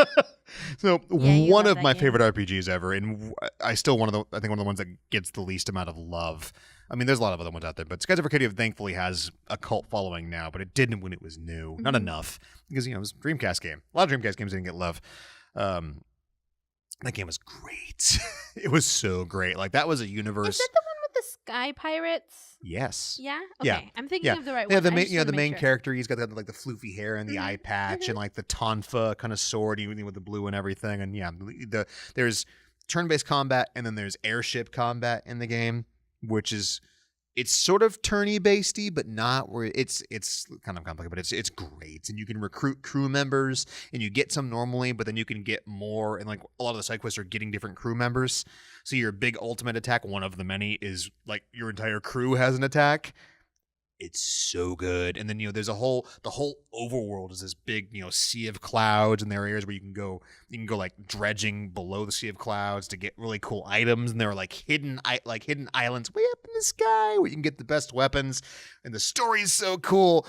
So Yeah, one of my game. favorite RPGs ever, and I think one of the ones that gets the least amount of love. I mean, there's a lot of other ones out there, but Skies of Arcadia thankfully has a cult following now, but it didn't when it was new. Not enough, because it was a Dreamcast game. A lot of Dreamcast games didn't get love. That game was great. It was so great. Like, that was a universe. Is that the one with the Sky Pirates? Yes. Yeah? Okay. Yeah. I'm thinking of the right Yeah, one. the main character, he's got the floofy hair and the eye patch and like the tonfa kind of sword, even with the blue and everything. And yeah, there's turn-based combat and then there's airship combat in the game, which is it's sort of turny-basedy, but not where it's kind of complicated, but it's great. And you can recruit crew members and you get some normally, but then you can get more. And like a lot of the side quests are getting different crew members. So your big ultimate attack, one of the many, is like your entire crew has an attack. It's so good. And then, there's the whole overworld is this big, sea of clouds, and there are areas where you can go like dredging below the sea of clouds to get really cool items. And there are like hidden islands way up in the sky where you can get the best weapons. And the story's so cool.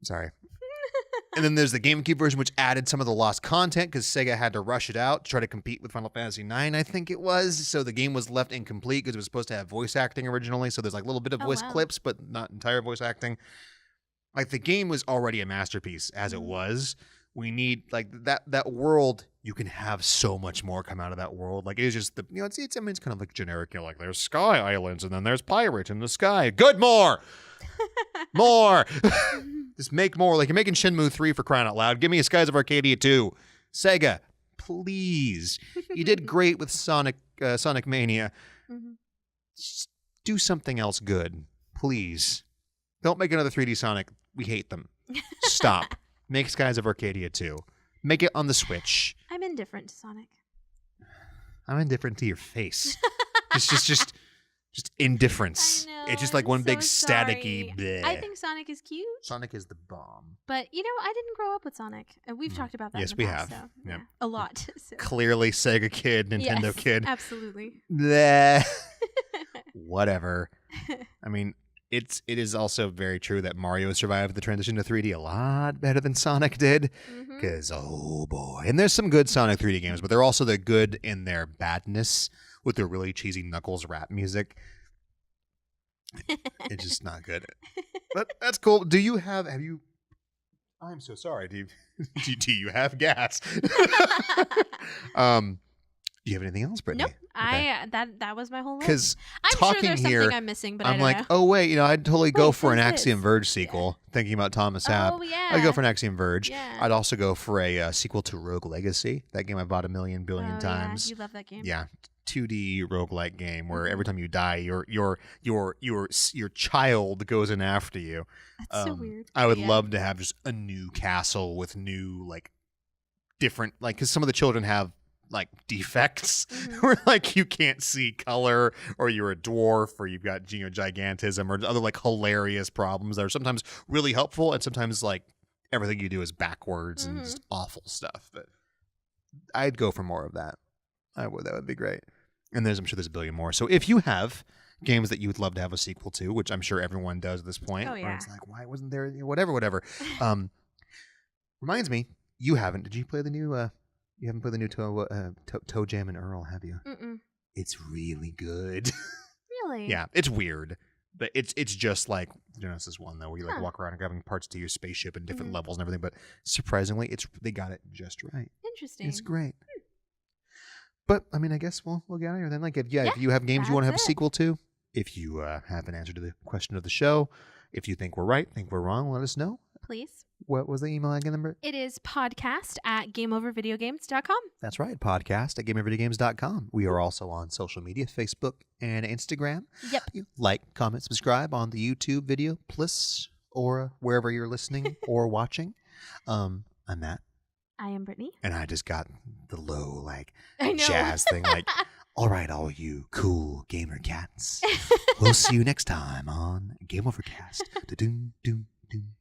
Sorry. And then there's the GameCube version, which added some of the lost content because Sega had to rush it out to try to compete with Final Fantasy IX, I think it was. So the game was left incomplete because it was supposed to have voice acting originally. So there's like a little bit of voice clips, but not entire voice acting. Like, the game was already a masterpiece as it was. We need like that world. You can have so much more come out of that world. Like, it's just it's kind of like generic. Like, there's sky islands and then there's pirates in the sky. Good, more. Just make more. Like, you're making Shenmue 3 for crying out loud. Give me a Skies of Arcadia 2. Sega, please. You did great with Sonic Mania. Just do something else good, please. Don't make another 3D Sonic. We hate them. Stop. Make Skies of Arcadia 2. Make it on the Switch. I'm indifferent to Sonic. I'm indifferent to your face. Just indifference. I know, it's just like one big staticky bleh. I think Sonic is cute. Sonic is the bomb. But, I didn't grow up with Sonic. And we've talked about that Yes, in the we past, have. So, Yep. a lot. So. Clearly Sega kid, Nintendo Yes, kid. Absolutely. Bleh. Whatever. I mean, it is also very true that Mario survived the transition to 3D a lot better than Sonic did. Because, oh boy. And there's some good Sonic 3D games, but they're also the good in their badness with their really cheesy Knuckles rap music. It's just not good. But that's cool. Have you I'm so sorry. Do you have gas? Do you have anything else, Brittany? Nope. Okay. That was my whole list. Because I'm talking sure there's here, something I'm missing, but I'm I don't like, know. oh wait, I'd totally go for an who's Axiom this? Verge sequel. Thinking about Thomas Happ. Oh, yeah. I'd go for an Axiom Verge. Yeah. I'd also go for a sequel to Rogue Legacy. That game I bought a million billion times. Yeah, you love that game. Yeah, 2D roguelike game where every time you die, your child goes in after you. That's so weird. I would Yeah. love to have just a new castle with new different because some of the children have defects where you can't see color, or you're a dwarf, or you've got gigantism, or other hilarious problems that are sometimes really helpful and sometimes everything you do is backwards and just awful stuff. But I'd go for more of that. That would be great. And I'm sure there's a billion more. So if you have games that you would love to have a sequel to, which I'm sure everyone does at this point, where it's why wasn't there whatever. Reminds me, you haven't. Did you play the new? You haven't played the new Toe Jam and Earl, have you? Mm-mm. It's really good. Really? Yeah, it's weird, but it's just like Genesis 1 though, where you walk around and grabbing parts to your spaceship and different levels and everything. But surprisingly, they got it just right. Interesting. It's great. But I mean, I guess we'll get out of here then. If you have games you want to have a sequel to, if you have an answer to the question of the show, if you think we're right, think we're wrong, let us know. Please. What was the email again number? It is podcast@gameovervideogames.com. That's right, podcast@gameovervideogames.com. We are also on social media, Facebook and Instagram. Yep. You like, comment, subscribe on the YouTube video, plus, or wherever you're listening or watching. I'm Matt. I am Brittany. And I just got the low, I know. jazz thing, all right, all you cool gamer cats. We'll see you next time on Game Overcast. Da-doom, doom, doom.